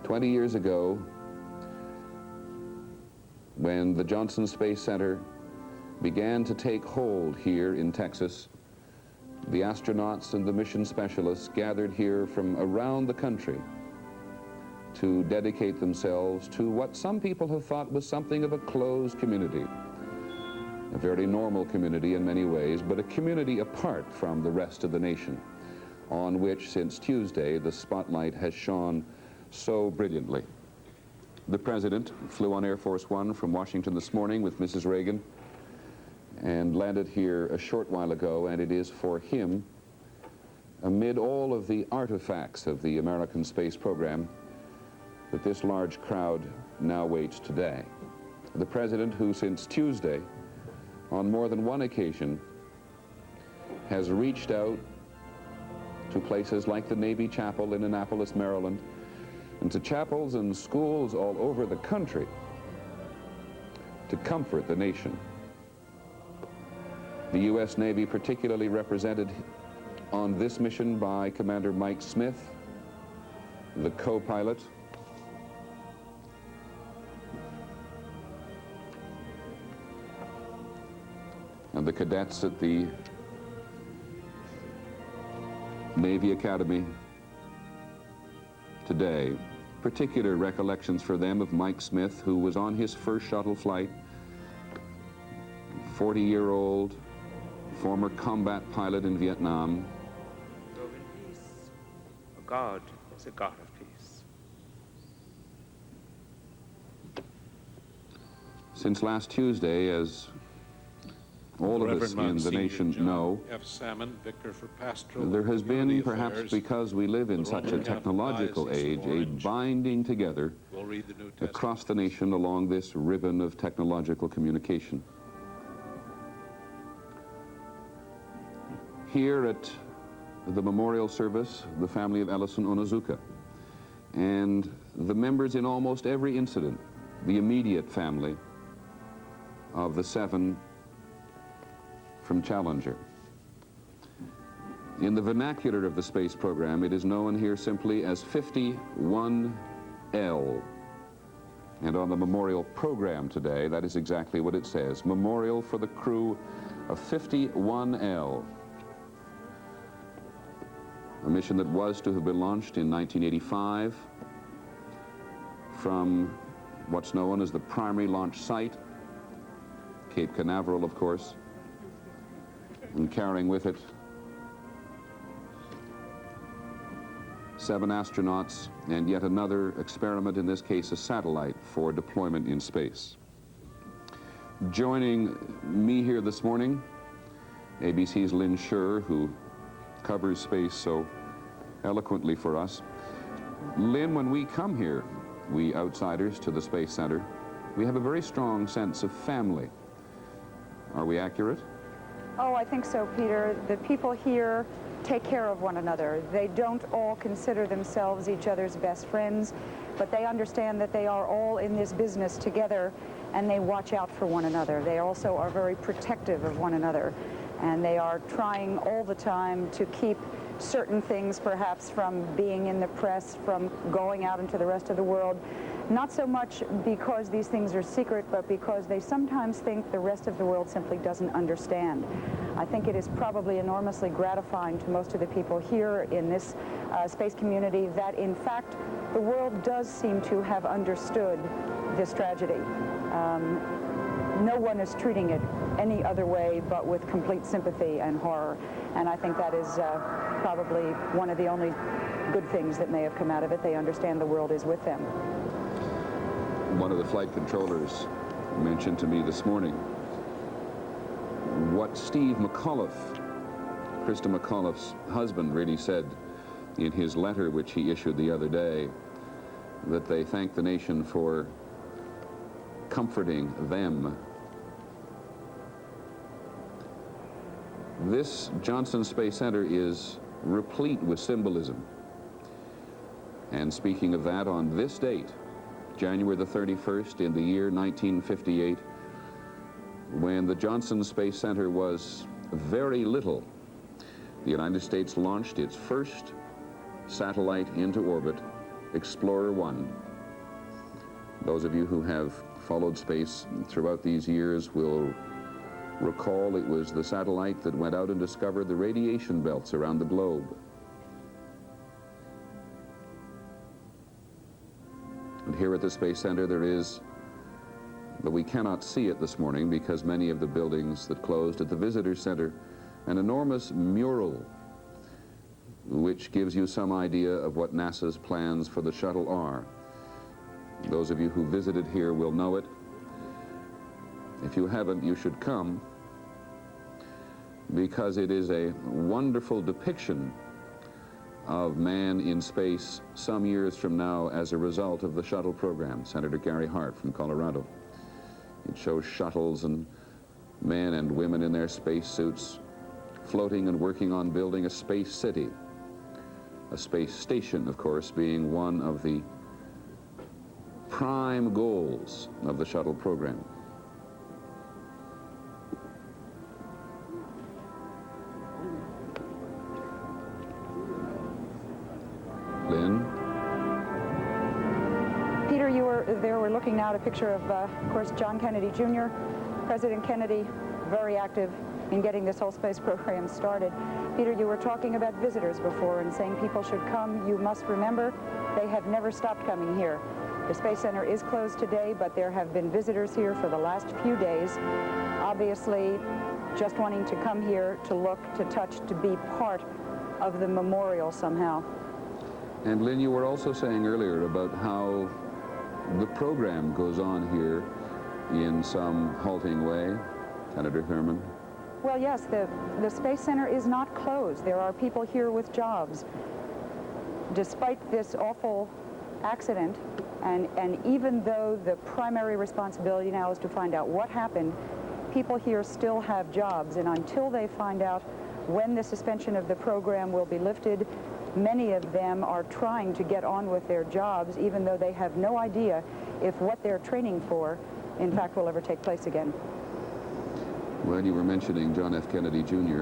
"20 years ago, when the Johnson Space Center began to take hold here in Texas, the astronauts and the mission specialists gathered here from around the country to dedicate themselves to what some people have thought was something of a closed community. A very normal community in many ways, but a community apart from the rest of the nation, on which since Tuesday the spotlight has shone so brilliantly. The president flew on Air Force One from Washington this morning with Mrs. Reagan and landed here a short while ago, and it is for him, amid all of the artifacts of the American space program, that this large crowd now waits today. The president, who since Tuesday, on more than one occasion, has reached out to places like the Navy Chapel in Annapolis, Maryland, and to chapels and schools all over the country to comfort the nation. The U.S. Navy particularly represented on this mission by Commander Mike Smith, the co-pilot, and the cadets at the Navy Academy today. Particular recollections for them of Mike Smith, who was on his first shuttle flight, 40-year-old, former combat pilot in Vietnam. Go in peace. God is a God of peace. Since last Tuesday, as all of us in the nation know, there has been, perhaps because we live in such a technological age, a binding together across the nation along this ribbon of technological communication. Here at the memorial service, the family of Ellison Onizuka, and the members in almost every incident, the immediate family of the 7 from Challenger. In the vernacular of the space program, it is known here simply as 51L. And on the memorial program today, that is exactly what it says, Memorial for the crew of 51L. A mission that was to have been launched in 1985 from what's known as the primary launch site, Cape Canaveral, of course, and carrying with it 7 astronauts and yet another experiment, in this case a satellite, for deployment in space. Joining me here this morning, ABC's Lynn Scher, who covers space so eloquently for us. Lynn, when we come here, we outsiders to the Space Center, we have a very strong sense of family. Are we accurate? Oh, I think so, Peter. The people here take care of one another. They don't all consider themselves each other's best friends, but they understand that they are all in this business together, and they watch out for one another. They also are very protective of one another, and they are trying all the time to keep certain things perhaps from being in the press, from going out into the rest of the world. Not so much because these things are secret, but because they sometimes think the rest of the world simply doesn't understand. I think it is probably enormously gratifying to most of the people here in this space community that, in fact, the world does seem to have understood this tragedy. No one is treating it any other way but with complete sympathy and horror. And I think that is probably one of the only good things that may have come out of it. They understand the world is with them. One of the flight controllers mentioned to me this morning what Steve McAuliffe, Krista McAuliffe's husband, really said in his letter which he issued the other day, that they thank the nation for comforting them. This Johnson Space Center is replete with symbolism. And speaking of that, on this date, January the 31st in the year 1958, when the Johnson Space Center was very little, the United States launched its first satellite into orbit, Explorer 1. Those of you who have followed space throughout these years will recall it was the satellite that went out and discovered the radiation belts around the globe. And here at the Space Center there is, but we cannot see it this morning because many of the buildings that closed at the Visitor Center, an enormous mural which gives you some idea of what NASA's plans for the shuttle are. Those of you who visited here will know it. If you haven't, you should come, because it is a wonderful depiction of man in space some years from now as a result of the shuttle program. Senator Gary Hart from Colorado. It shows shuttles and men and women in their space suits floating and working on building a space city. A space station, of course, being one of the prime goals of the shuttle program. Lynn? Peter, you were there. We're looking now at a picture of course, John Kennedy Jr., President Kennedy, very active in getting this whole space program started. Peter, you were talking about visitors before and saying people should come. You must remember, they have never stopped coming here. The Space Center is closed today, but there have been visitors here for the last few days, obviously just wanting to come here to look, to touch, to be part of the memorial somehow. And Lynn, you were also saying earlier about how the program goes on here in some halting way, Senator Thurman. Well, yes, the Space Center is not closed. There are people here with jobs. Despite this awful accident, and even though the primary responsibility now is to find out what happened, people here still have jobs, and until they find out when the suspension of the program will be lifted, many of them are trying to get on with their jobs, even though they have no idea if what they're training for, in fact, will ever take place again. Well, you were mentioning John F. Kennedy, Jr.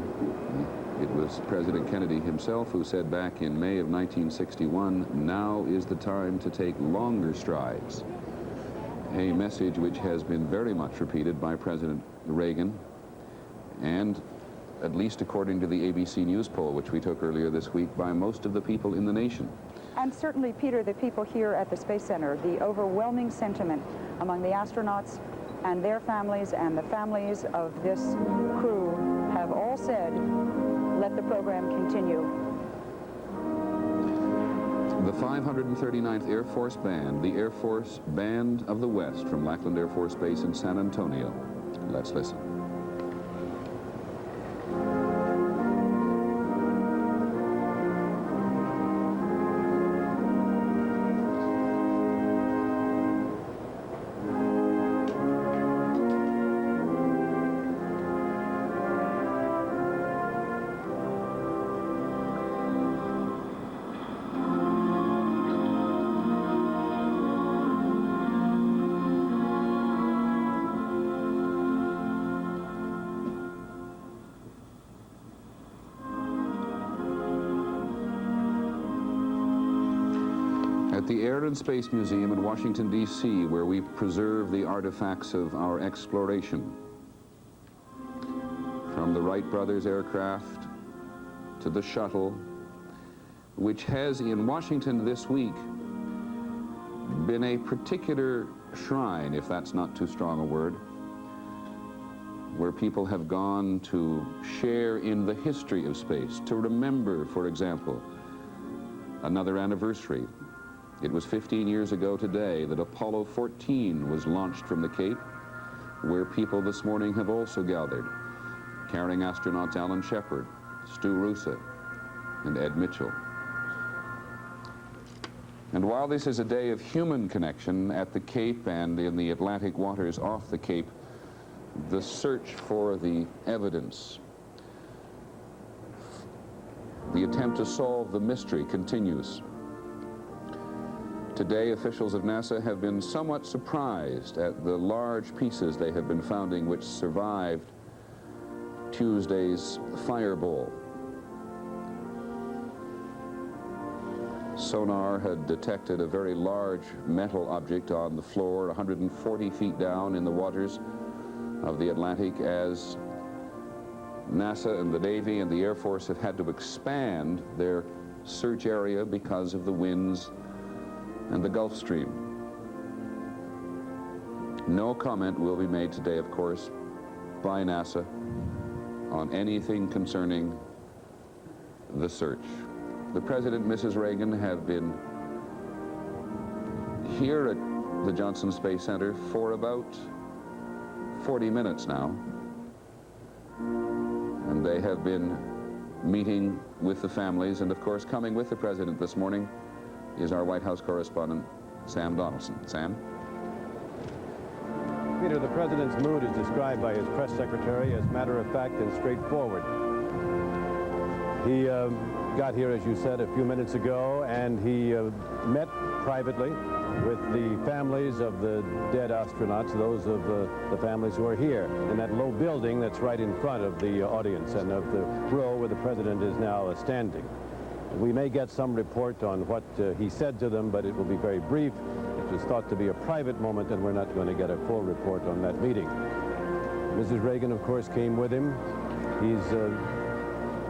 It was President Kennedy himself who said back in May of 1961, "Now is the time to take longer strides." A message which has been very much repeated by President Reagan, and at least according to the ABC News poll, which we took earlier this week, by most of the people in the nation. And certainly, Peter, the people here at the Space Center, the overwhelming sentiment among the astronauts and their families and the families of this crew have all said, let the program continue. The 539th Air Force Band, the Air Force Band of the West from Lackland Air Force Base in San Antonio. Let's listen. At the Air and Space Museum in Washington, D.C., where we preserve the artifacts of our exploration, from the Wright brothers aircraft to the shuttle, which has in Washington this week been a particular shrine, if that's not too strong a word, where people have gone to share in the history of space, to remember, for example, another anniversary. It was 15 years ago today that Apollo 14 was launched from the Cape, where people this morning have also gathered, carrying astronauts Alan Shepard, Stu Roosa, and Ed Mitchell. And while this is a day of human connection at the Cape and in the Atlantic waters off the Cape, the search for the evidence, the attempt to solve the mystery continues. Today, officials of NASA have been somewhat surprised at the large pieces they have been finding which survived Tuesday's fireball. Sonar had detected a very large metal object on the floor 140 feet down in the waters of the Atlantic as NASA and the Navy and the Air Force have had to expand their search area because of the winds and the Gulf Stream. No comment will be made today, of course, by NASA on anything concerning the search. The President and Mrs. Reagan have been here at the Johnson Space Center for about 40 minutes now, and they have been meeting with the families, and of course coming with the President this morning is our White House correspondent, Sam Donaldson. Sam? Peter, the President's mood is described by his press secretary as matter-of-fact and straightforward. He got here, as you said, a few minutes ago, and he met privately with the families of the dead astronauts, those of the families who are here in that low building that's right in front of the audience and of the row where the President is now standing. We may get some report on what he said to them, but it will be very brief. It was thought to be a private moment, and we're not going to get a full report on that meeting. Mrs. Reagan, of course, came with him. He's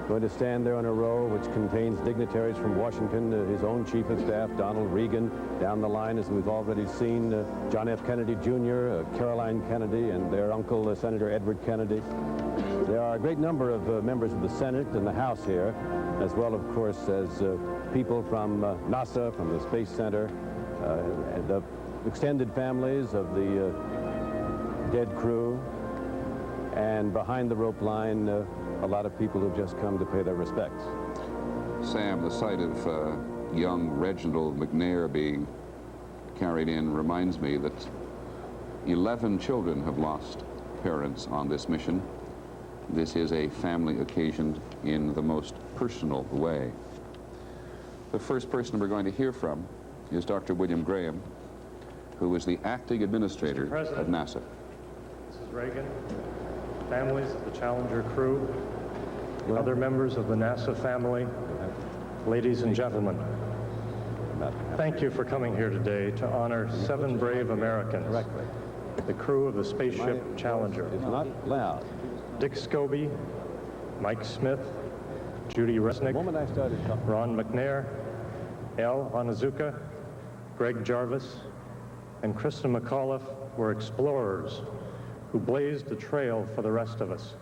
going to stand there in a row which contains dignitaries from Washington, his own chief of staff, Donald Reagan, down the line, as we've already seen, John F. Kennedy Jr., Caroline Kennedy, and their uncle, Senator Edward Kennedy. There are a great number of members of the Senate and the House here, as well, of course, as people from NASA, from the Space Center, and the extended families of the dead crew, and behind the rope line, a lot of people who've just come to pay their respects. Sam, the sight of young Reginald McNair being carried in reminds me that 11 children have lost parents on this mission. This is a family occasion in the most personal way. The first person we're going to hear from is Dr. William Graham, who is the acting administrator of NASA. Mrs. Reagan, families of the Challenger crew, other members of the NASA family, ladies and gentlemen, thank you for coming here today to honor 7 brave Americans, the crew of the spaceship Challenger. It's not loud. Dick Scobie, Mike Smith, Judy Resnick, Ron McNair, Al Onizuka, Greg Jarvis, and Krista McAuliffe were explorers who blazed the trail for the rest of us.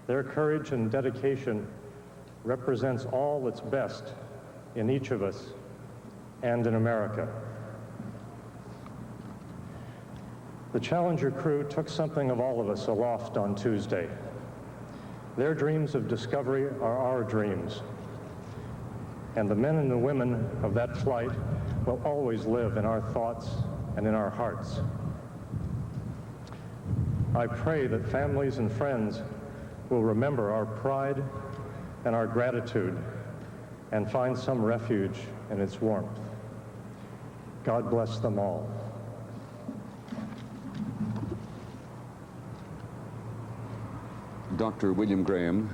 Their courage and dedication represents all that's best in each of us and in America. The Challenger crew took something of all of us aloft on Tuesday. Their dreams of discovery are our dreams, and the men and the women of that flight will always live in our thoughts and in our hearts. I pray that families and friends will remember our pride and our gratitude and find some refuge in its warmth. God bless them all. Dr. William Graham,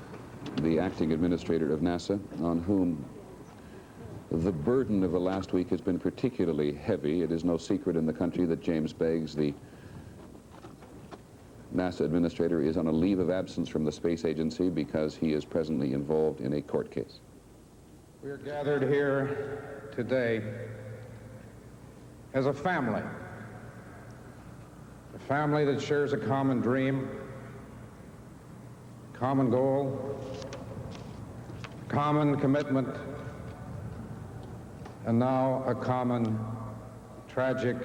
the acting administrator of NASA, on whom the burden of the last week has been particularly heavy. It is no secret in the country that James Beggs, the NASA administrator, is on a leave of absence from the space agency because he is presently involved in a court case. We are gathered here today as a family that shares a common dream, common goal, common commitment, and now a common tragic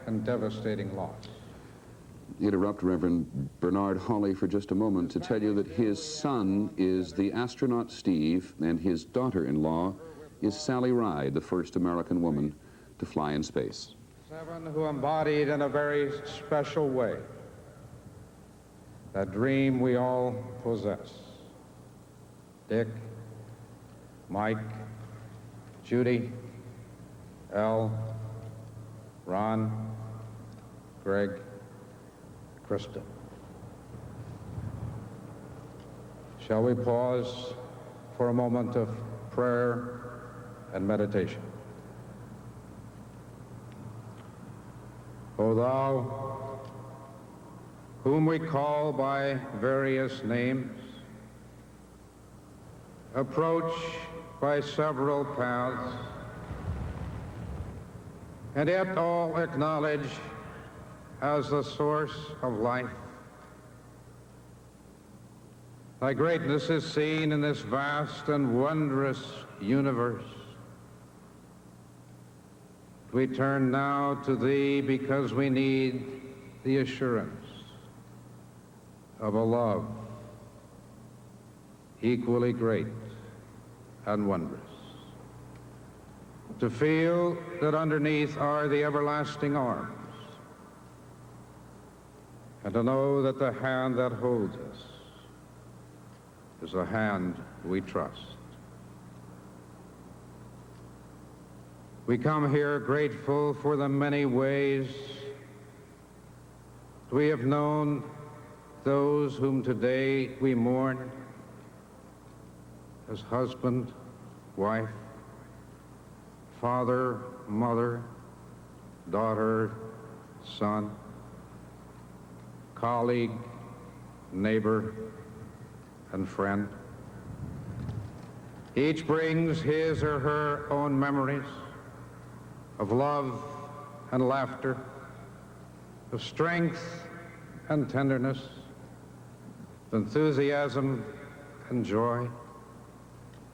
and devastating loss. Interrupt Reverend Bernard Hawley for just a moment to tell you that his son is the astronaut Steve, and his daughter-in-law is Sally Ride, the first American woman to fly in space. 7 who embodied in a very special way that dream we all possess. Dick, Mike, Judy, Al, Ron, Greg, Krista. Shall we pause for a moment of prayer and meditation? O thou, whom we call by various names, approach by several paths, and yet all acknowledge as the source of life. Thy greatness is seen in this vast and wondrous universe. We turn now to thee because we need the assurance of a love equally great and wondrous. To feel that underneath are the everlasting arms, and to know that the hand that holds us is a hand we trust. We come here grateful for the many ways we have known those whom today we mourn as husband, wife, father, mother, daughter, son, colleague, neighbor, and friend. Each brings his or her own memories of love and laughter, of strength and tenderness, of enthusiasm and joy,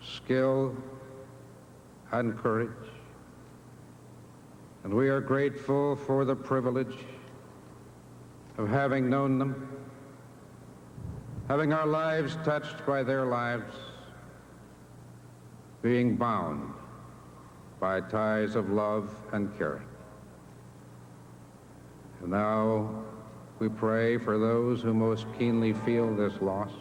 skill and courage. And we are grateful for the privilege of having known them, having our lives touched by their lives, being bound by ties of love and caring. And now we pray for those who most keenly feel this loss.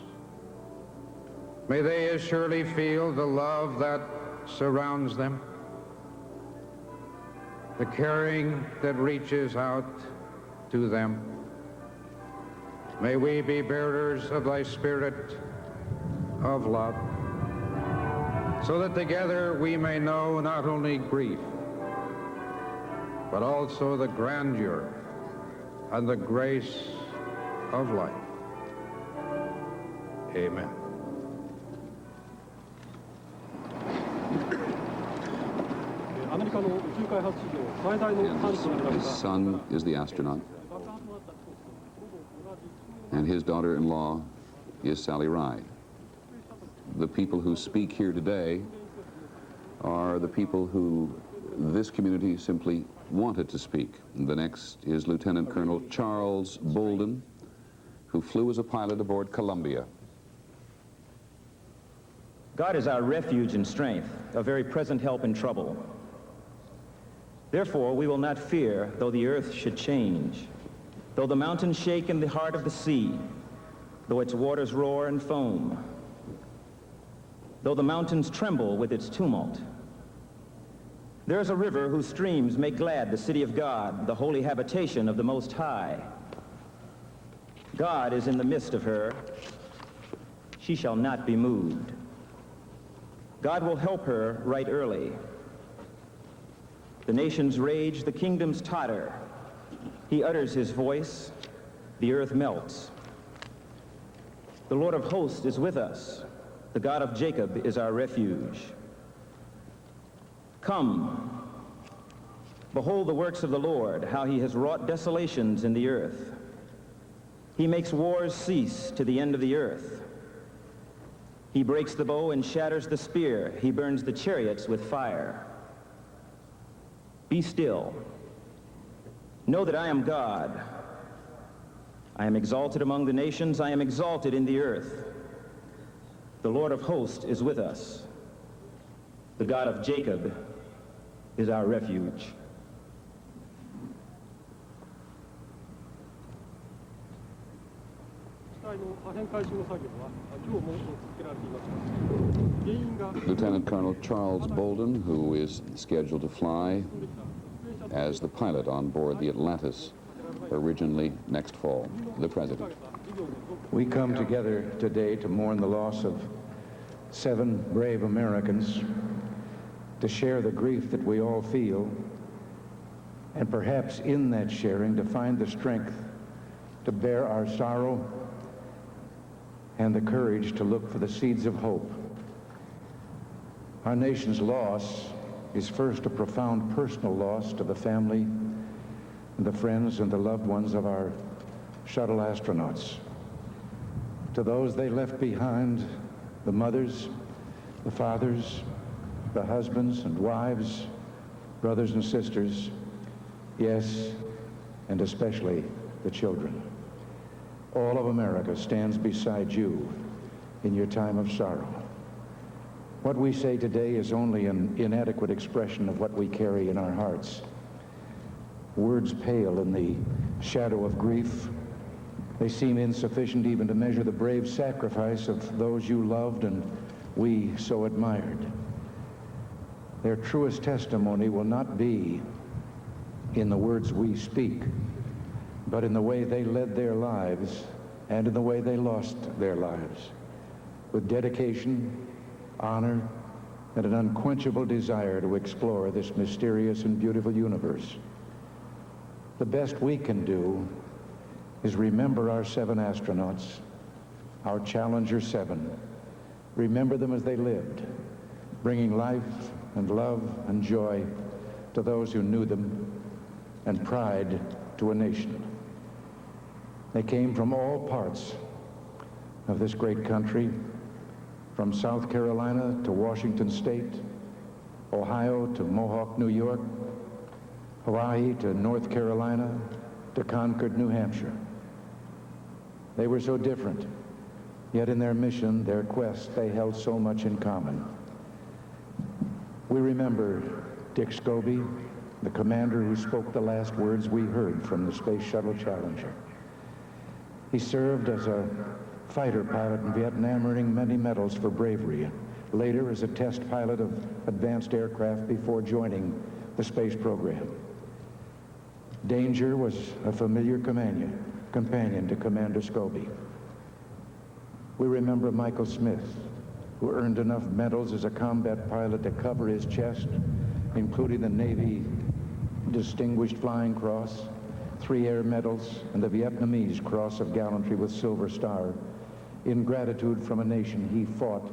May they as surely feel the love that surrounds them, the caring that reaches out to them. May we be bearers of thy spirit of love, so that together we may know not only grief, but also the grandeur and the grace of life. Amen. His son is the astronaut, and his daughter-in-law is Sally Ride. The people who speak here today are the people who this community simply wanted to speak. The next is Lieutenant Colonel Charles Bolden, who flew as a pilot aboard Columbia. God is our refuge and strength, a very present help in trouble. Therefore, we will not fear, though the earth should change, though the mountains shake in the heart of the sea, though its waters roar and foam, though the mountains tremble with its tumult. There is a river whose streams make glad the city of God, the holy habitation of the Most High. God is in the midst of her. She shall not be moved. God will help her right early. The nations rage, the kingdoms totter. He utters his voice, the earth melts. The Lord of hosts is with us. The God of Jacob is our refuge. Come, behold the works of the Lord, how he has wrought desolations in the earth. He makes wars cease to the end of the earth. He breaks the bow and shatters the spear. He burns the chariots with fire. Be still. Know that I am God. I am exalted among the nations. I am exalted in the earth. The Lord of hosts is with us. The God of Jacob is our refuge. Lieutenant Colonel Charles Bolden, who is scheduled to fly as the pilot on board the Atlantis originally next fall. The President. We come together today to mourn the loss of 7 brave Americans, to share the grief that we all feel, and perhaps in that sharing to find the strength to bear our sorrow and the courage to look for the seeds of hope. Our nation's loss is first a profound personal loss to the family and the friends and the loved ones of our shuttle astronauts. To those they left behind, the mothers, the fathers, the husbands and wives, brothers and sisters, yes, and especially the children. All of America stands beside you in your time of sorrow. What we say today is only an inadequate expression of what we carry in our hearts. Words pale in the shadow of grief. They seem insufficient even to measure the brave sacrifice of those you loved and we so admired. Their truest testimony will not be in the words we speak, but in the way they led their lives and in the way they lost their lives, with dedication, honor, and an unquenchable desire to explore this mysterious and beautiful universe. The best we can do is remember our 7 astronauts our Challenger 7. Remember them as they lived, bringing life and love and joy to those who knew them and pride to a nation. They came from all parts of this great country, from South Carolina to Washington State, Ohio to Mohawk, New York, Hawaii to North Carolina, to Concord, New Hampshire. They were so different, yet in their mission, their quest, they held so much in common. We remember Dick Scobie, the commander who spoke the last words we heard from the Space Shuttle Challenger. He served as a fighter pilot in Vietnam, earning many medals for bravery. Later as a test pilot of advanced aircraft before joining the space program. Danger was a familiar companion to Commander Scobie. We remember Michael Smith, who earned enough medals as a combat pilot to cover his chest, including the Navy Distinguished Flying Cross, 3 air medals, and the Vietnamese Cross of Gallantry with Silver Star, in gratitude from a nation he fought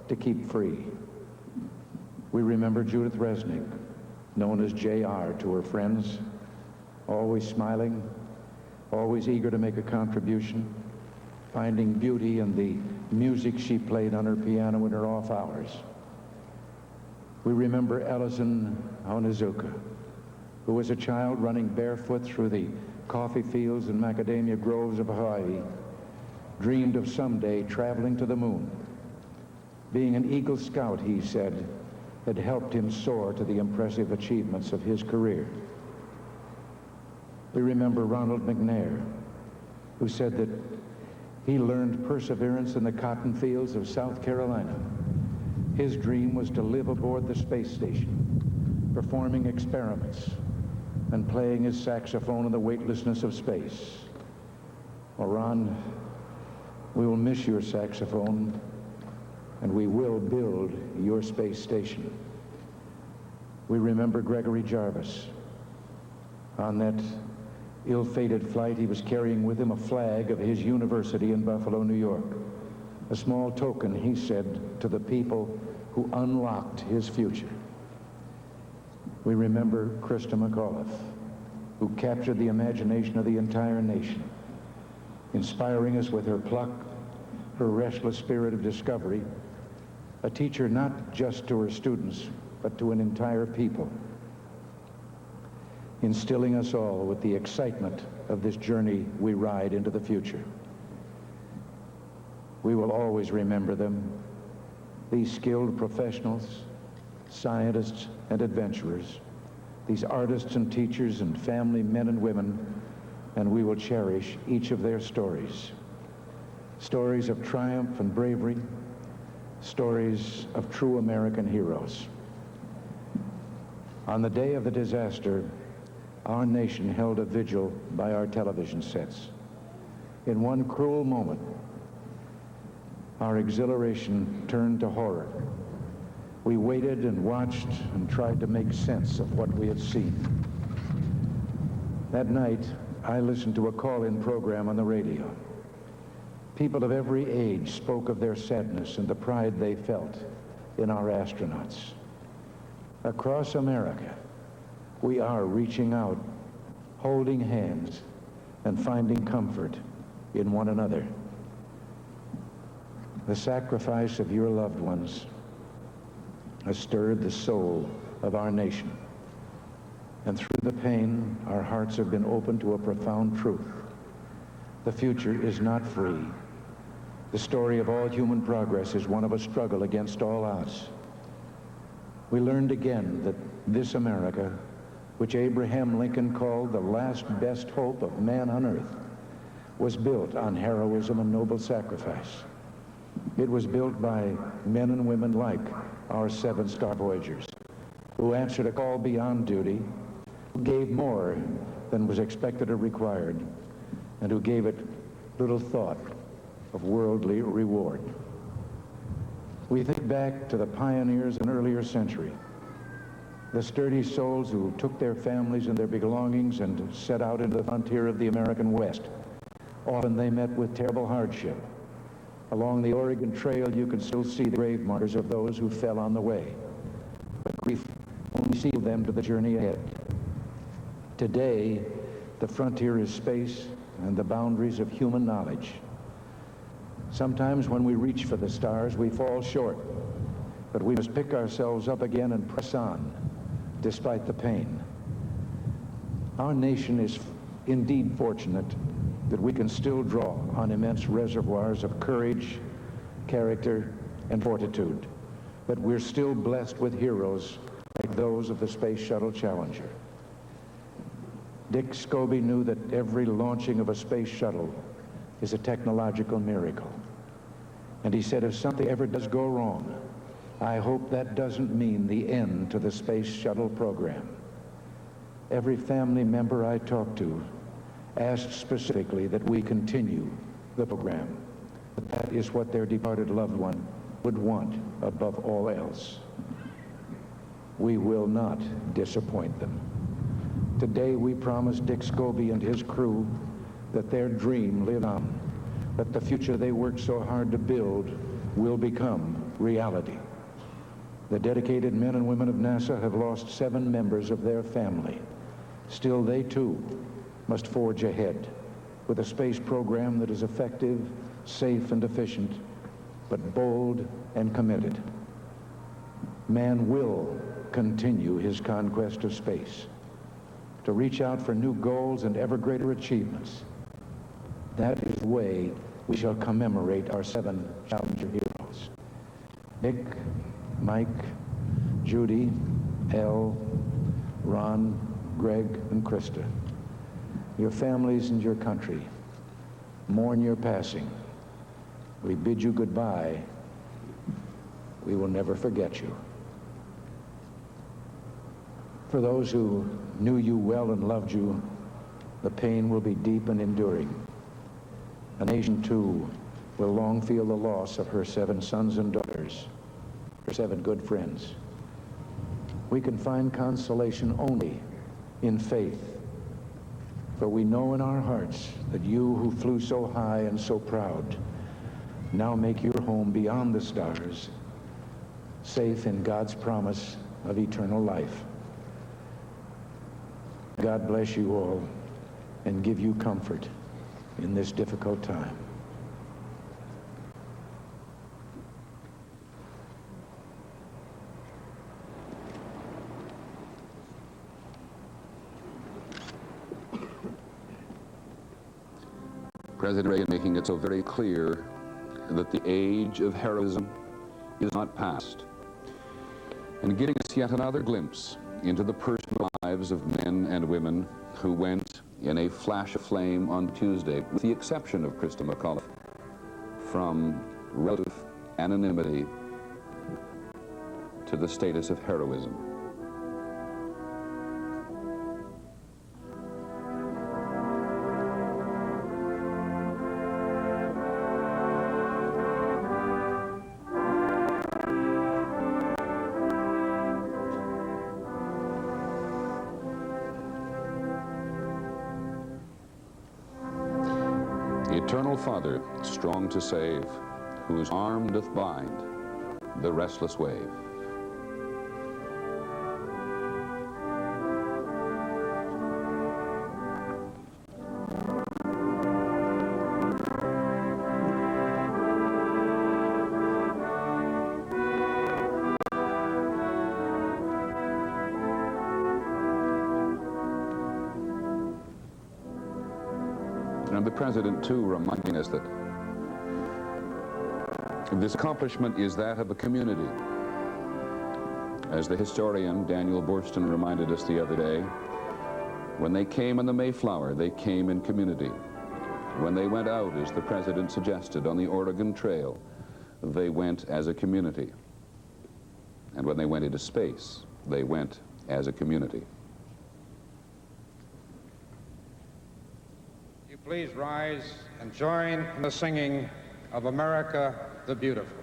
to keep free. We remember Judith Resnick, known as JR to her friends, always smiling, always eager to make a contribution, finding beauty in the music she played on her piano in her off hours. We remember Ellison Onizuka, who was a child running barefoot through the coffee fields and macadamia groves of Hawaii, dreamed of someday traveling to the moon. Being an Eagle Scout, he said, had helped him soar to the impressive achievements of his career. We remember Ronald McNair, who said that he learned perseverance in the cotton fields of South Carolina. His dream was to live aboard the space station, performing experiments and playing his saxophone in the weightlessness of space. Well, Ron, we will miss your saxophone, and we will build your space station. We remember Gregory Jarvis. On that ill-fated flight, he was carrying with him a flag of his university in Buffalo, New York. A small token, he said, to the people who unlocked his future. We remember Krista McAuliffe, who captured the imagination of the entire nation, inspiring us with her pluck, her restless spirit of discovery, a teacher not just to her students, but to an entire people, instilling us all with the excitement of this journey we ride into the future. We will always remember them, these skilled professionals, scientists and adventurers, these artists and teachers and family men and women, and we will cherish each of their stories. Stories of triumph and bravery, stories of true American heroes. On the day of the disaster, our nation held a vigil by our television sets. In one cruel moment, our exhilaration turned to horror. We waited and watched and tried to make sense of what we had seen. That night, I listened to a call-in program on the radio. People of every age spoke of their sadness and the pride they felt in our astronauts. Across America, we are reaching out, holding hands, and finding comfort in one another. The sacrifice of your loved ones has stirred the soul of our nation. And through the pain, our hearts have been opened to a profound truth. The future is not free. The story of all human progress is one of a struggle against all odds. We learned again that this America, which Abraham Lincoln called the last best hope of man on earth, was built on heroism and noble sacrifice. It was built by men and women like our 7 Star Voyagers, who answered a call beyond duty, who gave more than was expected or required, and who gave it little thought of worldly reward. We think back to the pioneers in an earlier century, the sturdy souls who took their families and their belongings and set out into the frontier of the American West. Often they met with terrible hardship, Along the Oregon Trail, you can still see the grave markers of those who fell on the way. But grief only sealed them to the journey ahead. Today, the frontier is space and the boundaries of human knowledge. Sometimes when we reach for the stars, we fall short, but we must pick ourselves up again and press on, despite the pain. Our nation is indeed fortunate that we can still draw on immense reservoirs of courage, character, and fortitude. But we're still blessed with heroes like those of the Space Shuttle Challenger. Dick Scobie knew that every launching of a space shuttle is a technological miracle. And he said, if something ever does go wrong, I hope that doesn't mean the end to the Space Shuttle program. Every family member I talked to asked specifically that we continue the program. That is what their departed loved one would want above all else. We will not disappoint them. Today we promise Dick Scobie and his crew that their dream lived on, that the future they worked so hard to build will become reality. The dedicated men and women of NASA have lost 7 members of their family. Still, they too must forge ahead with a space program that is effective, safe, and efficient, but bold and committed. Man will continue his conquest of space, to reach out for new goals and ever greater achievements. That is the way we shall commemorate our 7 Challenger heroes. Dick, Mike, Judy, Elle, Ron, Greg, and Krista. Your families and your country mourn your passing. We bid you goodbye. We will never forget you. For those who knew you well and loved you, the pain will be deep and enduring. A nation, too, will long feel the loss of her 7 sons and daughters, her 7 good friends. We can find consolation only in faith, for we know in our hearts that you who flew so high and so proud now make your home beyond the stars, safe in God's promise of eternal life. God bless you all and give you comfort in this difficult time. President Reagan making it so very clear that the age of heroism is not past, and giving us yet another glimpse into the personal lives of men and women who went in a flash of flame on Tuesday, with the exception of Krista McAuliffe, from relative anonymity to the status of heroism. Eternal Father, strong to save, whose arm doth bind the restless wave. And the President, too, reminding us that this accomplishment is that of a community. As the historian Daniel Borston reminded us the other day, when they came in the Mayflower, they came in community. When they went out, as the President suggested, on the Oregon Trail, they went as a community. And when they went into space, they went as a community. Please rise and join in the singing of America the Beautiful.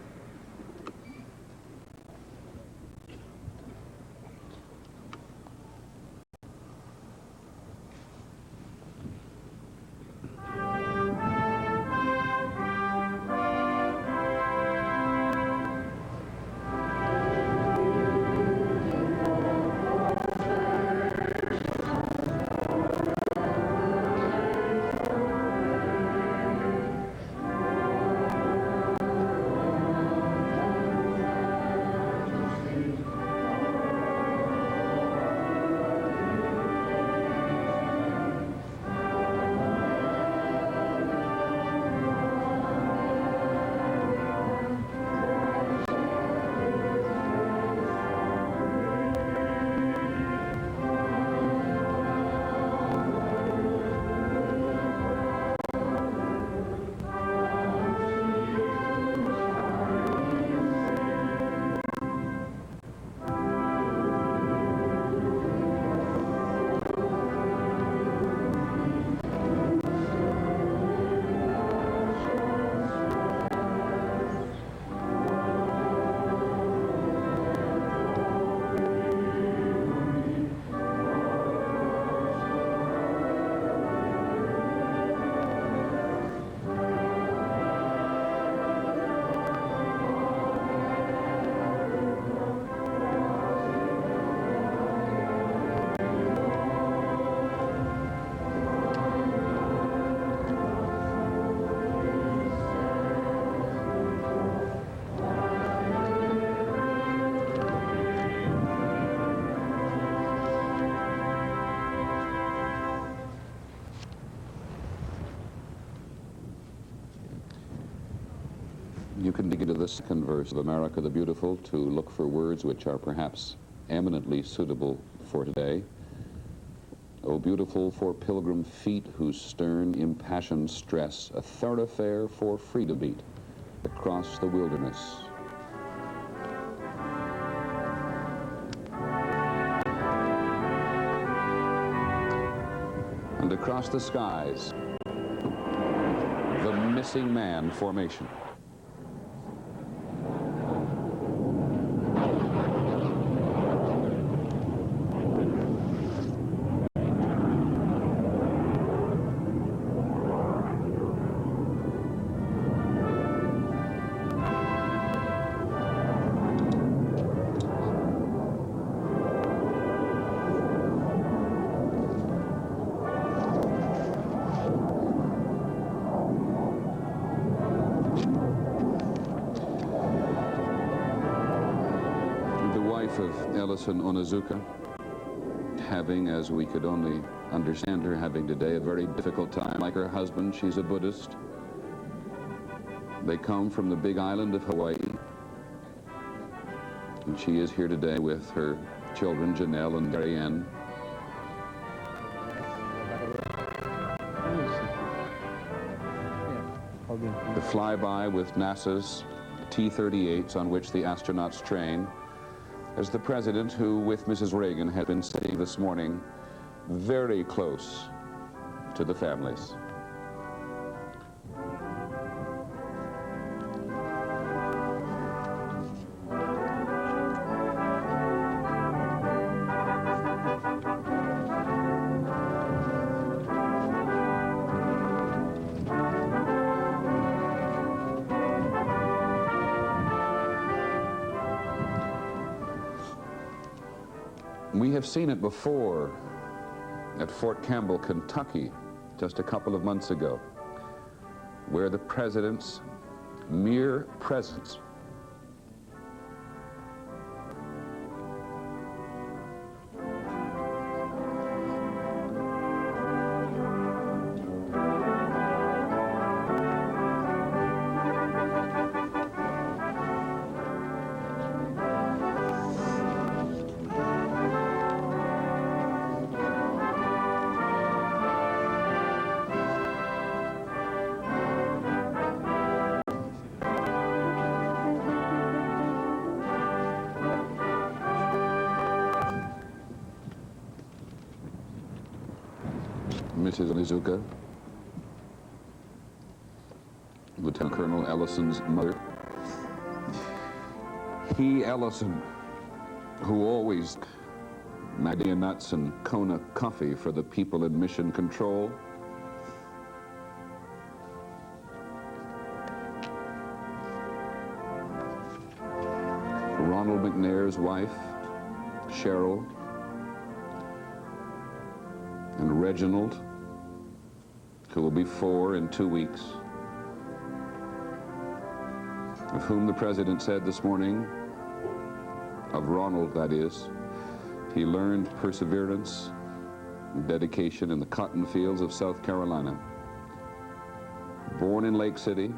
You can dig into the second verse of America the Beautiful to look for words which are perhaps eminently suitable for today. O beautiful for pilgrim feet whose stern, impassioned stress a thoroughfare for freedom beat across the wilderness. And across the skies, the missing man formation. Of Ellison Onizuka, having, as we could only understand her, having today a very difficult time. Like her husband, she's a Buddhist. They come from the big island of Hawaii, and she is here today with her children, Janelle and Marianne. The flyby with NASA's T-38s on which the astronauts train, as the President, who with Mrs. Reagan had been sitting this morning very close to the families. We have seen it before at Fort Campbell, Kentucky, just a couple of months ago, where the President's mere presence Mrs. Onizuka, Lieutenant Colonel Ellison's mother. He, Ellison, who always macadamia nuts and Kona coffee for the people in Mission Control. Ronald McNair's wife, Cheryl, and Reginald, who will be 4 in 2 weeks, of whom the President said this morning, of Ronald that is, he learned perseverance and dedication in the cotton fields of South Carolina. Born in Lake City,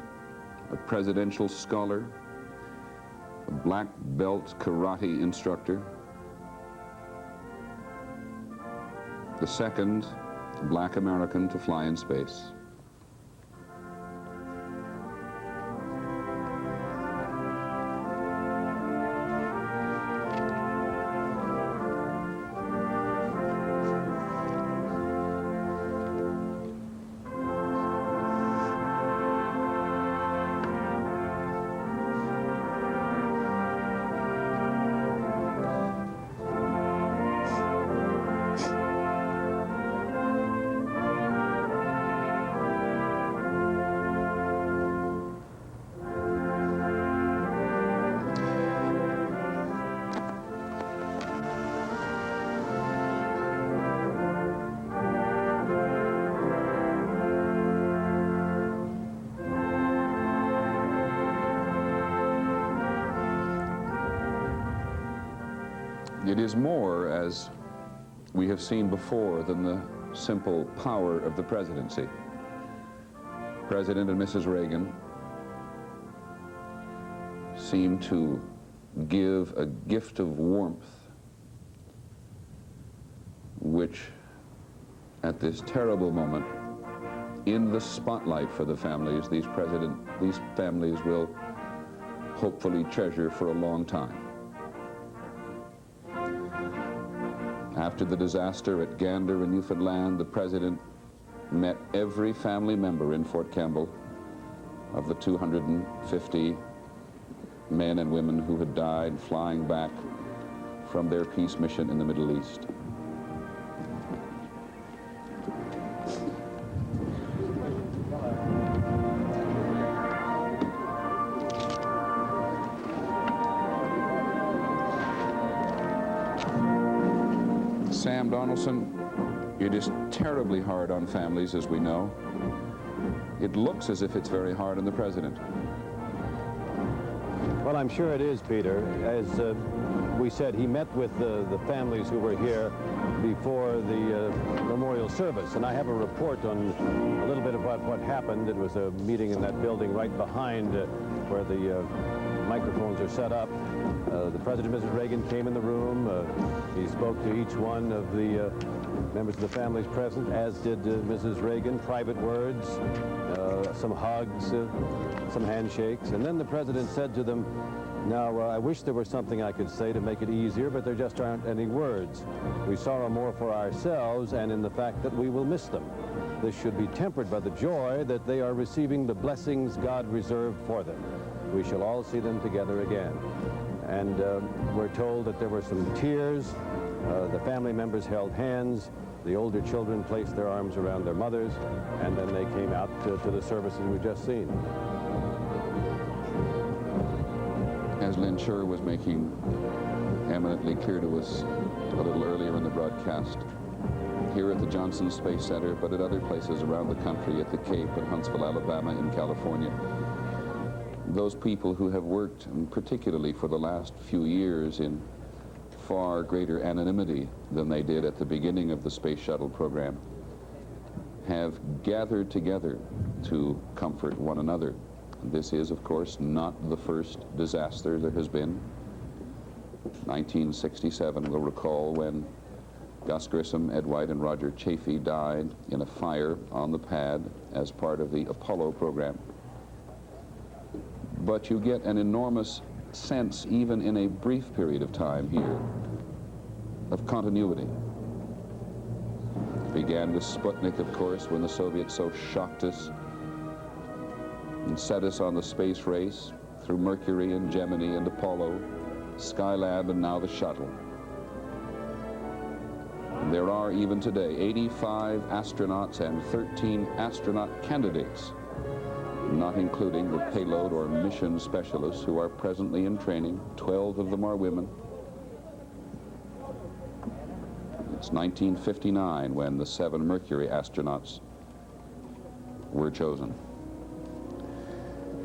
a presidential scholar, a black belt karate instructor, the second black American to fly in space. It is more, as we have seen before, than the simple power of the presidency. President and Mrs. Reagan seemed to give a gift of warmth, which at this terrible moment, in the spotlight for the families, these families will hopefully treasure for a long time. After the disaster at Gander in Newfoundland, the President met every family member in Fort Campbell of the 250 men and women who had died flying back from their peace mission in the Middle East. Sam Donaldson, it is terribly hard on families, as we know. It looks as if it's very hard on the President. Well, I'm sure it is, Peter. As we said, he met with the families who were here before the memorial service, and I have a report on a little bit about what happened. It was a meeting in that building right behind where the microphones are set up. The President and Mrs. Reagan came in the room. He spoke to each one of the members of the families present, as did Mrs. Reagan. Private words, some hugs, some handshakes. And then the President said to them, now, I wish there was something I could say to make it easier, but there just aren't any words. We sorrow more for ourselves and in the fact that we will miss them. This should be tempered by the joy that they are receiving the blessings God reserved for them. We shall all see them together again. And we're told that there were some tears. The family members held hands. The older children placed their arms around their mothers, and then they came out to the services we've just seen. As Lynn Shure was making eminently clear to us a little earlier in the broadcast, here at the Johnson Space Center, but at other places around the country, at the Cape, in Huntsville, Alabama, in California, those people who have worked, particularly for the last few years, in far greater anonymity than they did at the beginning of the space shuttle program, have gathered together to comfort one another. This is, of course, not the first disaster there has been. 1967, we'll recall, when Gus Grissom, Ed White, and Roger Chaffee died in a fire on the pad as part of the Apollo program. But you get an enormous sense, even in a brief period of time here, of continuity. It began with Sputnik, of course, when the Soviets so shocked us and set us on the space race through Mercury and Gemini and Apollo, Skylab, and now the shuttle. And there are, even today, 85 astronauts and 13 astronaut candidates, not including the payload or mission specialists who are presently in training. 12 of them are women. It's 1959 when the 7 Mercury astronauts were chosen.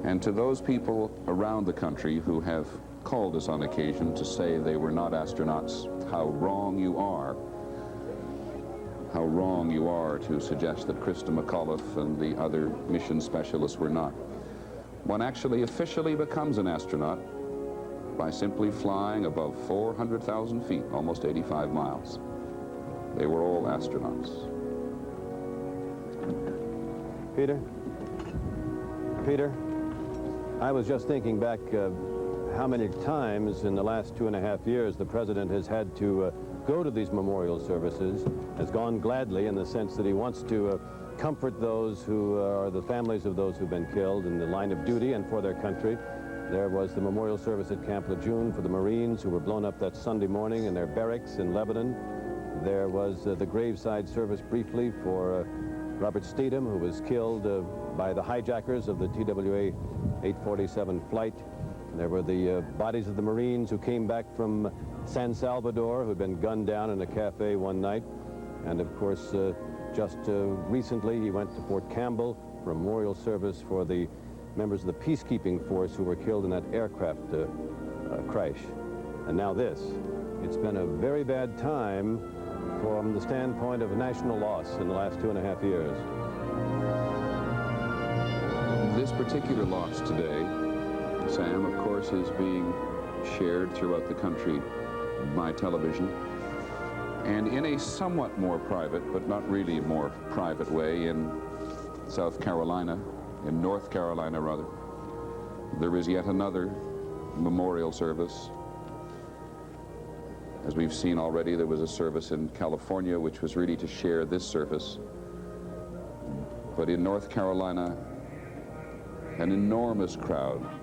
And to those people around the country who have called us on occasion to say they were not astronauts, how wrong you are. How wrong you are to suggest that Krista McAuliffe and the other mission specialists were not. One actually officially becomes an astronaut by simply flying above 400,000 feet, almost 85 miles. They were all astronauts. Peter, I was just thinking back how many times in the last 2.5 years the President has had to go to these memorial services, has gone gladly in the sense that he wants to comfort those who are the families of those who've been killed in the line of duty and for their country. There was the memorial service at Camp Lejeune for the Marines who were blown up that Sunday morning in their barracks in Lebanon. There was the graveside service briefly for Robert Steedham, who was killed by the hijackers of the TWA 847 flight. There were the bodies of the Marines who came back from San Salvador, who had been gunned down in a cafe one night. And of course, just recently, he went to Fort Campbell for a memorial service for the members of the peacekeeping force who were killed in that aircraft crash. And now this. It's been a very bad time from the standpoint of national loss in the last 2.5 years. This particular loss today Sam, of course, is being shared throughout the country by television. And in a somewhat more private, but not really more private way, in South Carolina, in North Carolina rather, there is yet another memorial service. As we've seen already, there was a service in California which was really to share this service. But in North Carolina, an enormous crowd